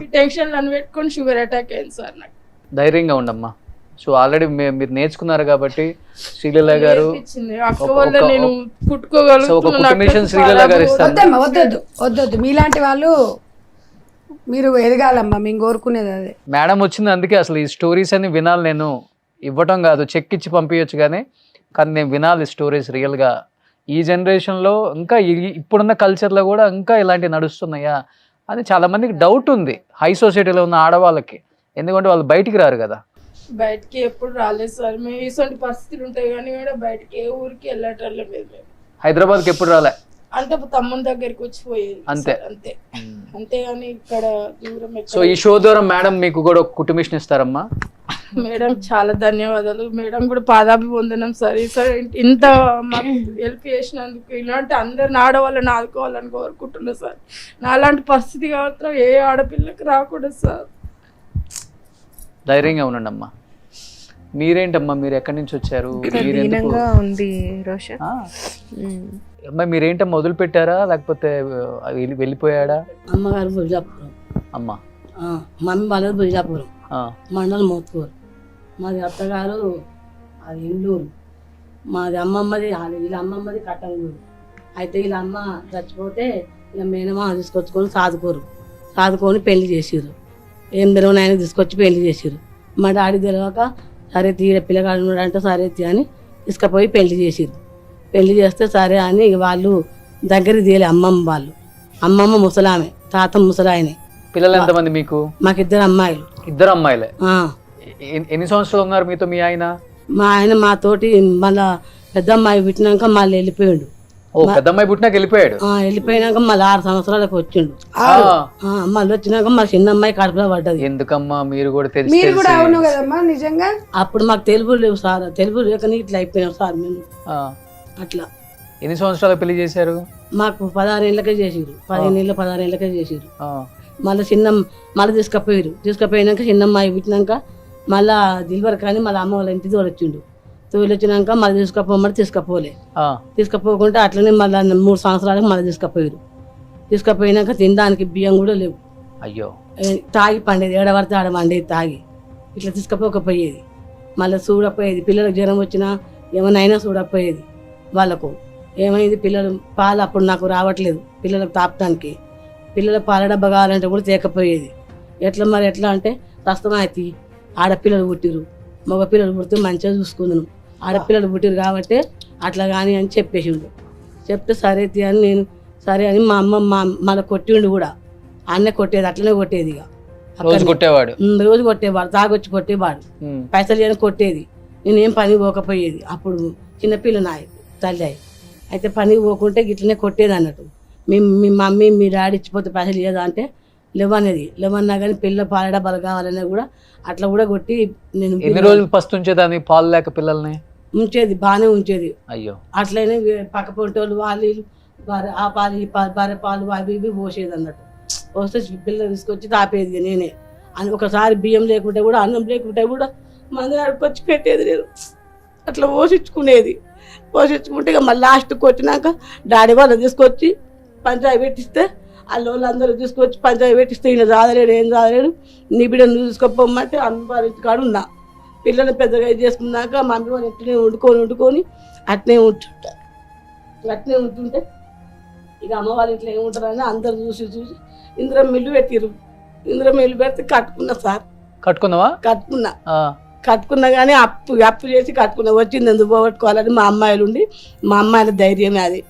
[SPEAKER 7] ఈ టెన్షన్లు అని పెట్టుకొని షుగర్ అటాక్ అయింది సార్ నాకు.
[SPEAKER 2] ధైర్యంగా ఉండమ్మా. సో ఆల్రెడీ మీరు నేర్చుకున్నారు కాబట్టి శ్రీలీల గారు
[SPEAKER 7] అక్క వల్ల నేను
[SPEAKER 2] సో ఒక కుటుంబేషన్ శ్రీలీల గారు ఇస్తారు.
[SPEAKER 9] వద్దొద్దు మీలాంటి వాళ్ళు మీరు ఎదగాలమ్మా, మేము కోరుకునేది అదే.
[SPEAKER 2] మేడం వచ్చింది అందుకే అసలు ఈ స్టోరీస్ అన్ని వినాలి. నేను ఇవ్వటం కాదు, చెక్ ఇచ్చి పంపించచ్చు కానీ నేను వినాలి స్టోరీస్ రియల్గా. ఈ జనరేషన్లో ఇంకా ఇప్పుడున్న కల్చర్లో కూడా ఇంకా ఇలాంటివి నడుస్తున్నాయా అని చాలామందికి డౌట్ ఉంది హై సొసైటీలో ఉన్న ఆడవాళ్ళకి. ఎందుకంటే వాళ్ళు బయటికి రారు కదా.
[SPEAKER 7] బయటికి ఎప్పుడు రాలేదు సార్. మేము ఇటువంటి పరిస్థితులు ఉంటాయి కానీ కూడా బయటకి ఏ ఊరికి వెళ్ళటం లేదు మేము.
[SPEAKER 2] హైదరాబాద్కి ఎప్పుడు రాలే?
[SPEAKER 7] అంటే తమ్ముని దగ్గరికి వచ్చిపోయేది
[SPEAKER 2] అంతే
[SPEAKER 7] అంతే అంతేగాని ఇక్కడ దూరం.
[SPEAKER 2] సో ఈ షో ద్వారా మేడం మీకు కూడా ఒక కుటుంబిషన్ ఇస్తారమ్మా.
[SPEAKER 7] మేడం చాలా ధన్యవాదాలు. మేడం కూడా పాదాభివందనం సార్. సార్ ఇంత మాకు హెల్ప్ చేసినందుకు. ఇలాంటి అందరిని ఆడవాళ్ళని ఆదుకోవాలని కోరుకుంటున్నా సార్. నాలాంటి పరిస్థితి కావడం ఏ ఆడపిల్లకి రాకూడదు సార్.
[SPEAKER 2] ధైర్యంగా ఉండండి అమ్మా. మీరేంటమ్మా, మీరు ఎక్కడి నుంచి వచ్చారు?
[SPEAKER 3] ఉంది రోషన్.
[SPEAKER 2] అమ్మాయి మీరేంటమ్మా, వదిలిపెట్టారా లేకపోతే వెళ్ళిపోయాడా?
[SPEAKER 8] అమ్మగారు బుజాపురం,
[SPEAKER 2] అమ్మ
[SPEAKER 8] మమ్మీ వాళ్ళది బుజాపురం, మండలం మోత్కూరు. మాది అత్తగారు అది ఇండూరు. మాది అమ్మమ్మది వీళ్ళ అమ్మమ్మది కట్టంగూరు. అయితే వీళ్ళ అమ్మ చచ్చిపోతే ఇక మేనమా తీసుకొచ్చుకొని సాదుకొని పెళ్లి చేసిర్రు. ఏం తెలియని ఆయన తీసుకొచ్చి పెళ్లి చేసిర్రు. మా డాడీ తెలియక సరే తీర పిల్లగాడు ఉన్నాడంటే సరే అని తీసుకుపోయి పెళ్లి చేసిర్రు. పెళ్లి చేస్తే సరే అని వాళ్ళు దగ్గరికి తీయలే అమ్మమ్మ వాళ్ళు. అమ్మమ్మ ముసలామె, తాత ముసలాయనే.
[SPEAKER 2] పిల్లలు ఎంతమంది మీకు?
[SPEAKER 8] మాకు 2 అమ్మాయిలు.
[SPEAKER 2] 2 అమ్మాయిలే. ఎన్ని సంవత్సరాలు ఉన్నారు మీతో మీ ఆయన?
[SPEAKER 8] మా ఆయన మాతోటి మళ్ళా పెద్ద అమ్మాయి పుట్టినాక మళ్ళీ వెళ్ళిపోయాడు.
[SPEAKER 2] పెద్ద అమ్మాయి పుట్టినాక వెళ్ళిపోయాడు.
[SPEAKER 8] వెళ్ళిపోయినాక మళ్ళీ 6 సంవత్సరాలకు వచ్చిండు. మళ్ళీ వచ్చినాక మా చిన్న అమ్మాయి కడుపులో పడ్డది.
[SPEAKER 2] ఎందుకమ్మా మీరు కూడా
[SPEAKER 9] మీరు కూడా అవును కదమ్మా నిజంగా.
[SPEAKER 8] అప్పుడు మాకు తెలుగు లేవు సార్. తెలుగు లేకని ఇట్లా అయిపోయినాం సార్ మేము. అట్లా.
[SPEAKER 2] ఎన్ని సంవత్సరాలు పెళ్లి చేశారు?
[SPEAKER 8] మాకు 16 ఏళ్ళకే చేసిరు. 15 ఏళ్ళు 16 ఏళ్ళకే చేసిరు. మళ్ళీ తీసుకుపోయినాక చిన్న అమ్మాయి పుట్టినాక మళ్ళా డెలివరీ కానీ మళ్ళీ అమ్మ వాళ్ళ ఇంటికి తోలొచ్చిండు. తోలొచ్చినాక మళ్ళీ తీసుకుపోమంటే తీసుకుపోకుంటే అట్లనే మళ్ళీ 3 సంవత్సరాలకు మళ్ళీ తీసుకుపోయినాక తినడానికి బియ్యం కూడా లేవు.
[SPEAKER 2] అయ్యో.
[SPEAKER 8] తాగి పండేది, ఏడవడితే ఆడ పండేది తాగి. ఇట్లా తీసుకుపోకపోయేది. మళ్ళీ చూడకపోయేది. పిల్లలకు జ్వరం వచ్చినా ఏమైనా చూడకపోయేది. వాళ్ళకు ఏమైంది, పిల్లలు పాలు అప్పుడు నాకు రావట్లేదు పిల్లలకు తాపడానికి. పిల్లల పాల డబ్బా కావాలంటే కూడా తేకపోయేది. ఎట్లా అంటే కష్టమైతే ఆడపిల్లలు పుట్టిరు, మగ పిల్లలు పుడితే మంచిగా చూసుకుందును. ఆడపిల్లలు పుట్టిరు కాబట్టి అట్లా కానీ అని చెప్పేసిండు. చెప్తే సరే అని నేను సరే అని మా అమ్మ మళ్ళీ కొట్టిండు కూడా. అన్నే కొట్టేది, అట్లనే కొట్టేది. ఇక
[SPEAKER 2] రోజు
[SPEAKER 8] కొట్టేవాడు, తాగొచ్చి కొట్టేవాడు. పైసలు అని కొట్టేది. నేనేం పని పోకపోయేది. అప్పుడు చిన్నపిల్ల నాయ తల్లి అయి అయితే పనికి పోకుంటే ఇట్లనే కొట్టేది అన్నట్టు. మీ మమ్మీ మీ డాడీ ఇచ్చిపోతే పైసలు లేదా అంటే లేవన్నా కానీ పిల్లల పాల డబ్బాలు కావాలనే కూడా అట్లా కూడా కొట్టి నేను.
[SPEAKER 2] ఎన్ని రోజులు ఫస్ట్ ఉంచేదాన్ని పాలు లేక పిల్లల్ని?
[SPEAKER 8] ఉంచేది, బాగానే ఉంచేది.
[SPEAKER 2] అయ్యో.
[SPEAKER 8] అట్లనే పక్క పొంటోళ్ళు వాళ్ళు ఆ పాలు ఈ పాలు బర్రె పాలు అవి ఇవి పోసేది అన్నట్టు. పోస్తే పిల్లలు తీసుకొచ్చి తాపేది నేనే. అని ఒకసారి బియ్యం లేకుంటే కూడా అన్నం లేకుంటే కూడా మంది అడుకొచ్చి పెట్టేది నేను. అట్లా పోషించుకుంటే ఇక మళ్ళీ లాస్ట్కి వచ్చినాక డాడీ వాళ్ళు తీసుకొచ్చి పంచాయి పెట్టిస్తే వాళ్ళందరూ తీసుకొచ్చి పంచాయి పెట్టిస్తే ఈయన చాదలేడు, ఏం చాదలేడు, నీ బిడ్డను తీసుకోపోమంటే అనుభవించి కాడు ఉన్నా. పిల్లలు పెద్దగా చేసుకున్నాక మమ్మీ వాళ్ళు ఎట్లనే వండుకొని అట్నే ఉంటుంటే ఇక అమ్మ వాళ్ళు ఇట్లా ఏముంటారని అందరు చూసి ఇందులో మిల్లు పెట్టిరు. ఇందులో మిల్లు పెడితే కట్టుకున్నా సార్.
[SPEAKER 2] కట్టుకుందావా?
[SPEAKER 8] కట్టుకున్నా కానీ అప్పు చేసి కట్టుకున్నా. వచ్చింది ఎందుకు పోగొట్టుకోవాలని మా అమ్మాయిలు ఉండి, మా అమ్మాయిల ధైర్యమే అది.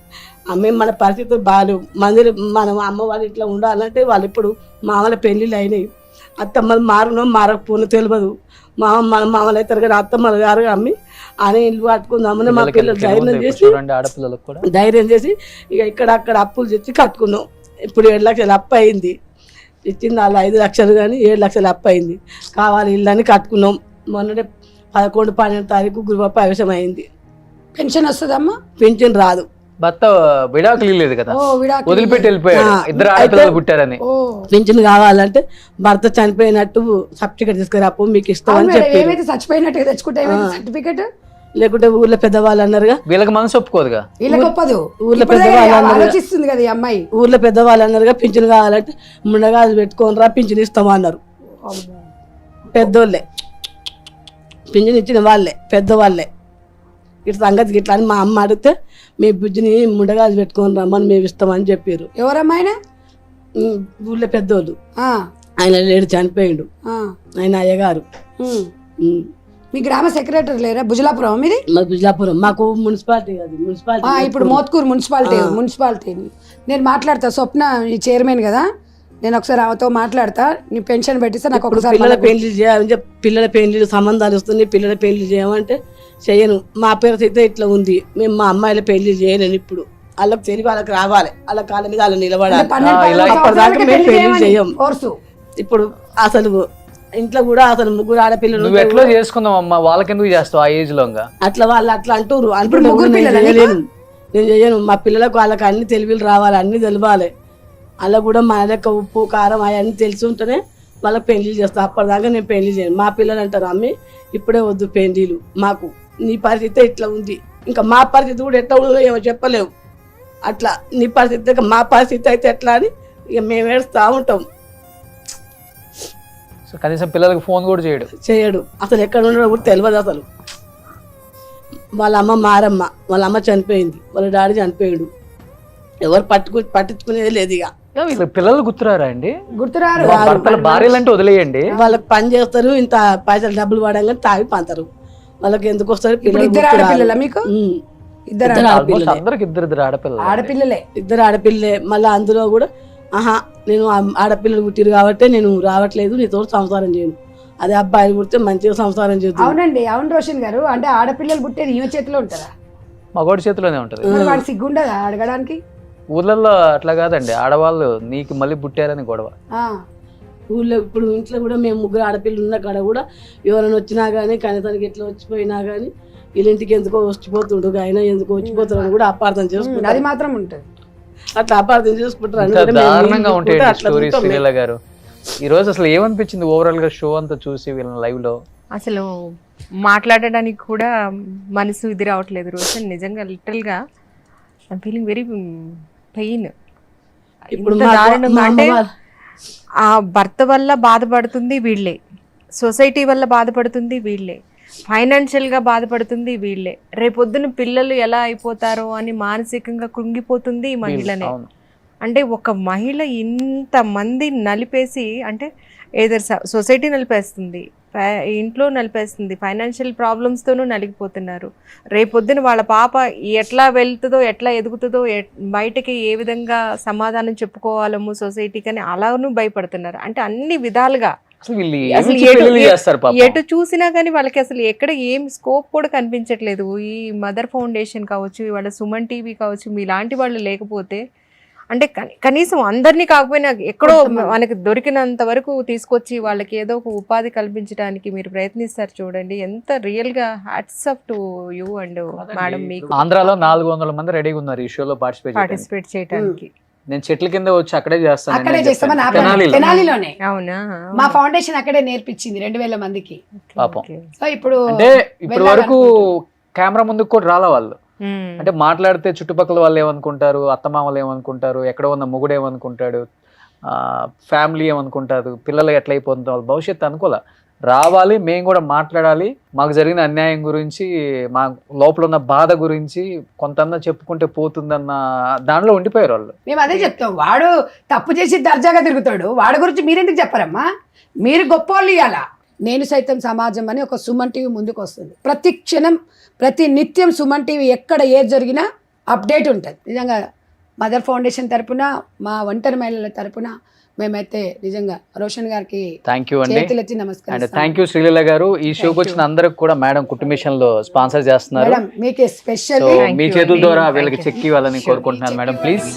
[SPEAKER 8] మేము మన పరిస్థితులు బాగాలేవు. మనం అమ్మ వాళ్ళు ఇట్లా ఉండాలంటే వాళ్ళు ఇప్పుడు మామల పెళ్ళిళ్ళు అయినాయి. అత్తమ్మలు మారకపోను తెలియదు. మామలు అవుతారు కానీ అత్తమ్మలు గారు అమ్మి అనే ఇల్లు కట్టుకుందామని మా పిల్లలు ధైర్యం చేసి ఇక ఇక్కడ అక్కడ అప్పులు తెచ్చి కట్టుకున్నాం. ఇప్పుడు 7 లక్షలు అప్పు అయింది. ఇచ్చింది వాళ్ళు 5 లక్షలు కానీ 7 లక్షలు అప్పు అయింది. కావాలి ఇల్లు అని కట్టుకున్నాం. మొన్ననే 11, 12 తారీఖు గృహప్రవేశం అయింది.
[SPEAKER 9] పెన్షన్ వస్తుందమ్మా?
[SPEAKER 8] పెన్షన్ రాదు.
[SPEAKER 2] భర్త విడాకులు లేదు కదా, వదిలిపెట్టి వెళ్ళిపోయాడు. 2 ఆడపిల్లలు పుట్టారని.
[SPEAKER 8] పెన్షన్ కావాలంటే భర్త చనిపోయినట్టు సర్టిఫికెట్ తీసుకురాపు మీకు ఇస్తామని చెప్పి
[SPEAKER 9] చచ్చిపోయినట్టు తెచ్చుకుంటే సర్టిఫికెట్,
[SPEAKER 8] లేకుంటే ఊర్లో పెద్దవాళ్ళు అన్నారుగా.
[SPEAKER 2] వీళ్ళకి మనసు ఒప్పుకోదుగా.
[SPEAKER 8] ఊర్లో పెద్దవాళ్ళు
[SPEAKER 9] ఆలోచిస్తుంది కదా ఈ అమ్మాయి.
[SPEAKER 8] ఊర్లో పెద్దవాళ్ళు అన్నారుగా పింఛన్ కావాలంటే ముండగాజు పెట్టుకొని రా పింఛన్ ఇస్తామన్నారు. పెద్దోళ్ళే పింఛన్ ఇచ్చిన వాళ్ళే, పెద్దవాళ్ళే. ఇట్లా సంగతికి ఇట్లా అని మా అమ్మ అడిగితే మీ బుజ్జిని ముండగాజు పెట్టుకొని రమ్మని మేము ఇస్తామని చెప్పారు.
[SPEAKER 9] ఎవరమ్మాయినా?
[SPEAKER 8] ఊళ్ళో పెద్దోళ్ళు. ఆయన లేడు, చనిపోయిండు. ఆయన అయ్యగారు.
[SPEAKER 9] మీ గ్రామ సెక్రటరీ లేరా? భుజలాపురం మీది?
[SPEAKER 8] భుజలాపురం మాకు మున్సిపాలిటీ అది. మున్సిపాలిటీ
[SPEAKER 9] ఇప్పుడు మోత్కూరు మున్సిపాలిటీ. నేను మాట్లాడతా, స్వప్న ఈ చైర్మన్ కదా, నేను ఒకసారి ఆమెతో మాట్లాడతా. నీ పెన్షన్ పెట్టిస్తే నాకు ఒకసారి
[SPEAKER 8] పిల్లల పెళ్లి చేయాలని చెప్పి పిల్లల పెళ్లి సంబంధాలు వస్తున్నాయి. పిల్లల పెళ్లి చేయమంటే చేయను. మా పరిస్థితి ఇట్లా ఉంది. మేము మా అమ్మాయిల పెళ్లి చేయలేను. ఇప్పుడు వాళ్ళకి తెలివి వాళ్ళకి రావాలి, వాళ్ళ కాళ్ళ మీద వాళ్ళు నిలబడాలి. అప్పటిదాకా మేము పెళ్లి చేయం. ఇప్పుడు అసలు ఇంట్లో కూడా అసలు 3 ఆడపిల్లలు.
[SPEAKER 2] నువ్వు ఎట్లా చేసుకుందాం అమ్మా, వాళ్ళకి ఎందుకు చేస్తావు ఆ ఏజ్ లో?
[SPEAKER 8] అట్లా వాళ్ళు అట్లా అంటారు. నేను చేయను. మా పిల్లలకు వాళ్ళకి అన్ని తెలివిలు రావాలి, అన్ని తెలియాలి. అలా కూడా మా లెక్క ఉప్పు కారం అవన్నీ తెలిసి ఉంటేనే వాళ్ళకి పెళ్లి చేస్తాను. అప్పటిదాకా నేను పెళ్లి చేయను. మా పిల్లలు అంటారు అమ్మి ఇప్పుడే వద్దు పెళ్లిలు, మాకు నీ పరిస్థితి ఇట్లా ఉంది, ఇంకా మా పరిస్థితి కూడా ఎట్లా ఉందో ఏమో చెప్పలేవు. అట్లా నీ పరిస్థితి మా పరిస్థితి అయితే ఎట్లా అని ఇక మేము ఏడుస్తూ ఉంటాం.
[SPEAKER 2] కనీసం పిల్లలకు ఫోన్ కూడా చేయడు.
[SPEAKER 8] అసలు ఎక్కడ ఉండడో కూడా తెలియదు. అసలు వాళ్ళ అమ్మ మారమ్మ, వాళ్ళ అమ్మ చనిపోయింది, వాళ్ళ డాడీ చనిపోయాడు. ఎవరు పట్టించుకునేది లేదు. ఇక
[SPEAKER 2] పిల్లలు గుర్తురారా అండి?
[SPEAKER 8] గుర్తురారు.
[SPEAKER 2] భార్యలు అంటే వదిలేయండి,
[SPEAKER 8] వాళ్ళకి పని చేస్తారు, ఇంత పైసలు డబ్బులు పడంగానే తాగి పంతారు. వాళ్ళకి ఎందుకు వస్తారు పిల్లలు?
[SPEAKER 9] మీకు
[SPEAKER 8] ఇద్దరు ఆడపిల్లలే. మళ్ళీ అందులో కూడా నేను ఆడపిల్లలు పుట్టిరు కాబట్టి నేను రావట్లేదు, నీతో సంసారం చేయను. అదే అబ్బాయిలు పుడితే మంచిగా సంసారం చేద్దాం.
[SPEAKER 9] అవునండి, అవును రోషన్ గారు. అంటే ఆడపిల్లలు పుట్టేది ఈమె చేతిలో ఉంటుందా?
[SPEAKER 2] మగవాడి చేతిలోనే ఉంటది.
[SPEAKER 9] వాడు సిగ్గుండదా అడగడానికి?
[SPEAKER 2] ఊర్లలో అట్లా కాదండి, ఆడవాళ్ళు నీకు మళ్ళీ పుట్టారని గొడవ.
[SPEAKER 8] ఊళ్ళో ఇప్పుడు ఇంట్లో కూడా మేము 3 ఆడపిల్లలు ఉన్న కాడ కూడా ఎవరైనా వచ్చినా కానీ కనీసానికి ఎట్లా వచ్చిపోయినా కానీ వీళ్ళింటికి ఎందుకో వచ్చిపోతుండు, ఆయన ఎందుకో వచ్చిపోతారని కూడా అపార్థం చేసుకుంటారు.
[SPEAKER 9] అది మాత్రం ఉంటుంది.
[SPEAKER 8] అట్లా అపార్థం చేసుకుంటారు.
[SPEAKER 2] దారుణంగా ఉంటాయి స్టోరీస్. శ్రీలీల గారు, ఈ రోజు అసలు ఏమనిపించింది ఓవరాల్ గా షో అంతా చూసి వీళ్ళని లైవ్ లో?
[SPEAKER 3] అసలు మాట్లాడడానికి కూడా మనసు ఇది రావట్లేదు రోషన్. నిజంగా లిటరల్ గా ఐమ్ ఫీలింగ్ వెరీ పెయిన్. ఇప్పుడు అంటే ఆ భర్త వల్ల బాధపడుతుంది వీళ్ళే, సొసైటీ వల్ల బాధపడుతుంది వీళ్ళే, ఫైనాన్షియల్గా బాధపడుతుంది వీళ్ళే, రేపొద్దున పిల్లలు ఎలా అయిపోతారో అని మానసికంగా కృంగిపోతుంది ఈ మహిళనే. అంటే ఒక మహిళ ఇంతమంది నలిపేసి, అంటే ఏదర్ సొసైటీ నలిపేస్తుంది, ఇంట్లో నలిపేస్తుంది, ఫైనాన్షియల్ ప్రాబ్లమ్స్తోనూ నలిగిపోతున్నారు. రేపొద్దున వాళ్ళ పాప ఎట్లా వెళ్తుందో, ఎట్లా ఎదుగుతుందో, బయటకి ఏ విధంగా సమాధానం చెప్పుకోవాలము సొసైటీకి అని అలానూ భయపడుతున్నారు. అంటే అన్ని విధాలుగా ఎటు చూసినా కానీ వాళ్ళకి అసలు ఎక్కడ ఏం స్కోప్ కూడా కనిపించట్లేదు. ఈ మదర్ ఫౌండేషన్ కావచ్చు, వాళ్ళ సుమన్ టీవీ కావచ్చు, మీలాంటి వాళ్ళు లేకపోతే అంటే కనీసం అందరినీ కాకపోయినా ఎక్కడో మనకి దొరికినంత వరకు తీసుకొచ్చి వాళ్ళకి ఏదో ఒక ఉపాధి కల్పించడానికి మీరు ప్రయత్నిస్తారు. చూడండి ఎంత రియల్ గా hats off to you and madam. మీకు
[SPEAKER 2] ఆంధ్రాలో 400 మంది రెడీగా ఉన్నారు ఈ షోలో పార్టిసిపేట్ చేయడానికి. నేను చెట్ల కింద వచ్చి అక్కడే
[SPEAKER 9] తెనాలిలోనే.
[SPEAKER 3] అవునా?
[SPEAKER 9] మా ఫౌండేషన్ అక్కడే నేర్పించింది 2000 మందికి.
[SPEAKER 2] పాపం.
[SPEAKER 9] సో ఇప్పుడు
[SPEAKER 2] అంటే ఇప్పటి వరకు కెమెరా ముందుకు కూడా రాలా వాళ్ళు. అంటే మాట్లాడితే చుట్టుపక్కల వాళ్ళు ఏమనుకుంటారు, అత్తమామలు ఏమనుకుంటారు, ఎక్కడ ఉన్న మొగుడు ఏమనుకుంటాడు, ఫ్యామిలీ ఏమనుకుంటారు, పిల్లలు ఎట్లయిపోతుంది, వాళ్ళ భవిష్యత్తు అనుకోలే. రావాలి, మేము కూడా మాట్లాడాలి, మాకు జరిగిన అన్యాయం గురించి, మా లోపల ఉన్న బాధ గురించి కొంత చెప్పుకుంటే పోతుందన్న దానిలో ఉండిపోయారు వాళ్ళు.
[SPEAKER 9] మేము అదే చెప్తాం, వాడు తప్పు చేసి దర్జాగా తిరుగుతాడు, వాడి గురించి మీరెందుకు చెప్పారమ్మా? మీరు గొప్పోళ్ళు ఇవ్వాల. నేను సైతం సమాజం అని ఒక సుమన్ టీవీ ముందుకు వస్తుంది. ప్రతి క్షణం ప్రతి నిత్యం సుమన్ టీవీ ఎక్కడ ఏది జరిగినా అప్డేట్ ఉంటుంది. నిజంగా మదర్ ఫౌండేషన్ తరపున, మా ఒంటరి మహిళల తరపున మేమైతే నిజంగా రోషన్ గారికి
[SPEAKER 2] థ్యాంక్ యూ అండి,
[SPEAKER 9] చేతులెత్తి నమస్కారం.
[SPEAKER 2] అండ్ థ్యాంక్ యూ శ్రీలీల గారు. ఈ షోకి వచ్చిన అందరికి కూడా మేడం కుటుంబిషన్ లో స్పాన్సర్ చేస్తున్నారు.
[SPEAKER 9] మేడం మీకు స్పెషల్
[SPEAKER 2] సో మీ చేతుల ద్వారా వీళ్ళకి చెక్ ఇవ్వాలని కోరుకుంటున్నాను మేడం, ప్లీజ్.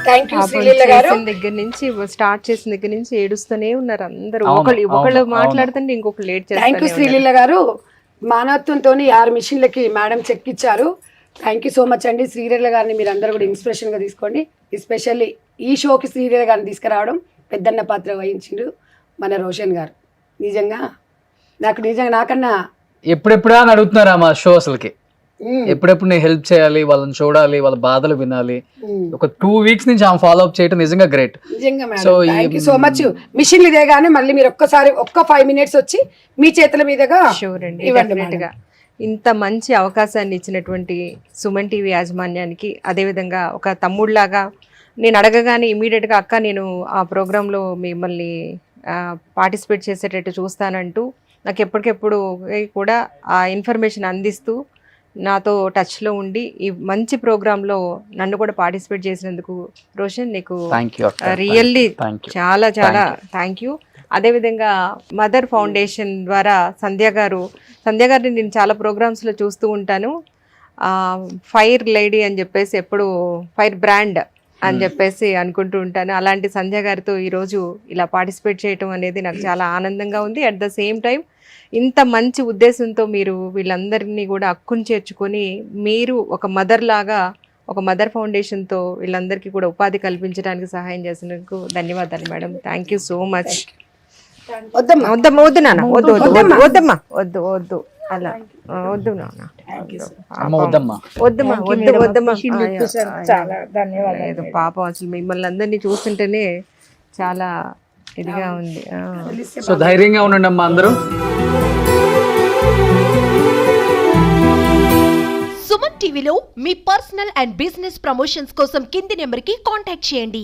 [SPEAKER 9] థ్యాంక్ యూ
[SPEAKER 3] పాపం
[SPEAKER 9] శ్రీలీల గారు.
[SPEAKER 3] చేసిన దగ్గర నుంచి స్టార్ట్ చేసిన దగ్గర నుంచి ఏడుస్తూనే ఉన్నారు అందరూ.
[SPEAKER 2] అవును,
[SPEAKER 3] ఒకళ్ళు
[SPEAKER 2] అవును.
[SPEAKER 3] మాట్లాడుతుంటే ఇంకొకరు లేట్
[SPEAKER 9] థ్యాంక్ యూ
[SPEAKER 3] చేస్తారు.
[SPEAKER 9] శ్రీలీల గారు. మానవత్వంతో 6 మిషన్లకి మేడం చెక్ ఇచ్చారు. థ్యాంక్ యూ సో మచ్ అండి. శ్రీలీల గారిని మీరు అందరూ కూడా ఇన్స్పిరేషన్గా తీసుకోండి. ఎస్పెషల్లీ ఈ షోకి శ్రీలీల గారిని తీసుకురావడం పెద్దన్న పాత్ర వహించిండు మన రోషన్ గారు. నిజంగా నాకన్నా
[SPEAKER 2] ఎప్పుడెప్పుడా అని అడుగుతున్నారా మా షో అసలుకి? ఎప్పుడెప్పుడు నేను హెల్ప్ చేయాలి, వాళ్ళని చూడాలి, వాళ్ళ బాధలు వినాలి. ఒక 2 weeks నుంచి ఆమె ఫాలో అప్ చేయడం నిజంగా గ్రేట్.
[SPEAKER 9] నిజంగా
[SPEAKER 2] So,
[SPEAKER 9] madam thank you so much. మిషన్లు ఇదే కానీ మళ్ళీ మీరు ఒక్క 5 minutes వచ్చి మీ చేతుల మీదుగా
[SPEAKER 3] షూర్ అండి,
[SPEAKER 9] ఇవ్వండి
[SPEAKER 3] డెఫినెట్ గా.
[SPEAKER 9] మేడం.
[SPEAKER 3] ఇంత మంచి అవకాశాన్ని ఇచ్చినటువంటి సుమన్ టీవీ యాజమాన్యానికి, అదేవిధంగా ఒక తమ్ముళ్లాగా నేను అడగగానే ఇమీడియట్గా అక్క నేను ఆ ప్రోగ్రాంలో మిమ్మల్ని పార్టిసిపేట్ చేసేటట్టు చూస్తానంటూ నాకు ఎప్పటికెప్పుడు కూడా ఆ ఇన్ఫర్మేషన్ అందిస్తూ నాతో టచ్లో ఉండి ఈ మంచి ప్రోగ్రాంలో నన్ను కూడా పార్టిసిపేట్ చేసినందుకు రోషన్ నీకు రియల్లీ చాలా చాలా థ్యాంక్ యూ. అదేవిధంగా మదర్ ఫౌండేషన్ ద్వారా సంధ్య గారిని నేను చాలా ప్రోగ్రామ్స్లో చూస్తూ ఉంటాను. ఫైర్ లేడీ అని చెప్పేసి, ఎప్పుడు ఫైర్ బ్రాండ్ అని చెప్పేసి అనుకుంటూ ఉంటాను. అలాంటి సంధ్య గారితో ఈరోజు ఇలా పార్టిసిపేట్ చేయటం అనేది నాకు చాలా ఆనందంగా ఉంది. అట్ ద సేమ్ టైం ఇంత మంచి ఉద్దేశంతో మీరు వీళ్ళందరినీ కూడా అక్కుని చేర్చుకొని మీరు ఒక మదర్ లాగా, ఒక మదర్ ఫౌండేషన్తో వీళ్ళందరికీ కూడా ఉపాధి కల్పించడానికి సహాయం చేసినందుకు ధన్యవాదాలు madam. Thank you so much. వద్దు నాన్న, వద్దు అలా వద్దు నాన్న, వద్దమ్మా.
[SPEAKER 7] చాలా ధన్యవాదాలు.
[SPEAKER 3] పాపం అసలు మిమ్మల్ని అందరినీ చూస్తుంటేనే చాలా ఇదిగా ఉంది.
[SPEAKER 2] సో ధైర్యంగా ఉండండి అమ్మా అందరూ.
[SPEAKER 10] సుమన్ టీవీలో మీ పర్సనల్ అండ్ బిజినెస్ ప్రమోషన్స్ కోసం కింది నెంబర్కి కాంటాక్ట్ చేయండి.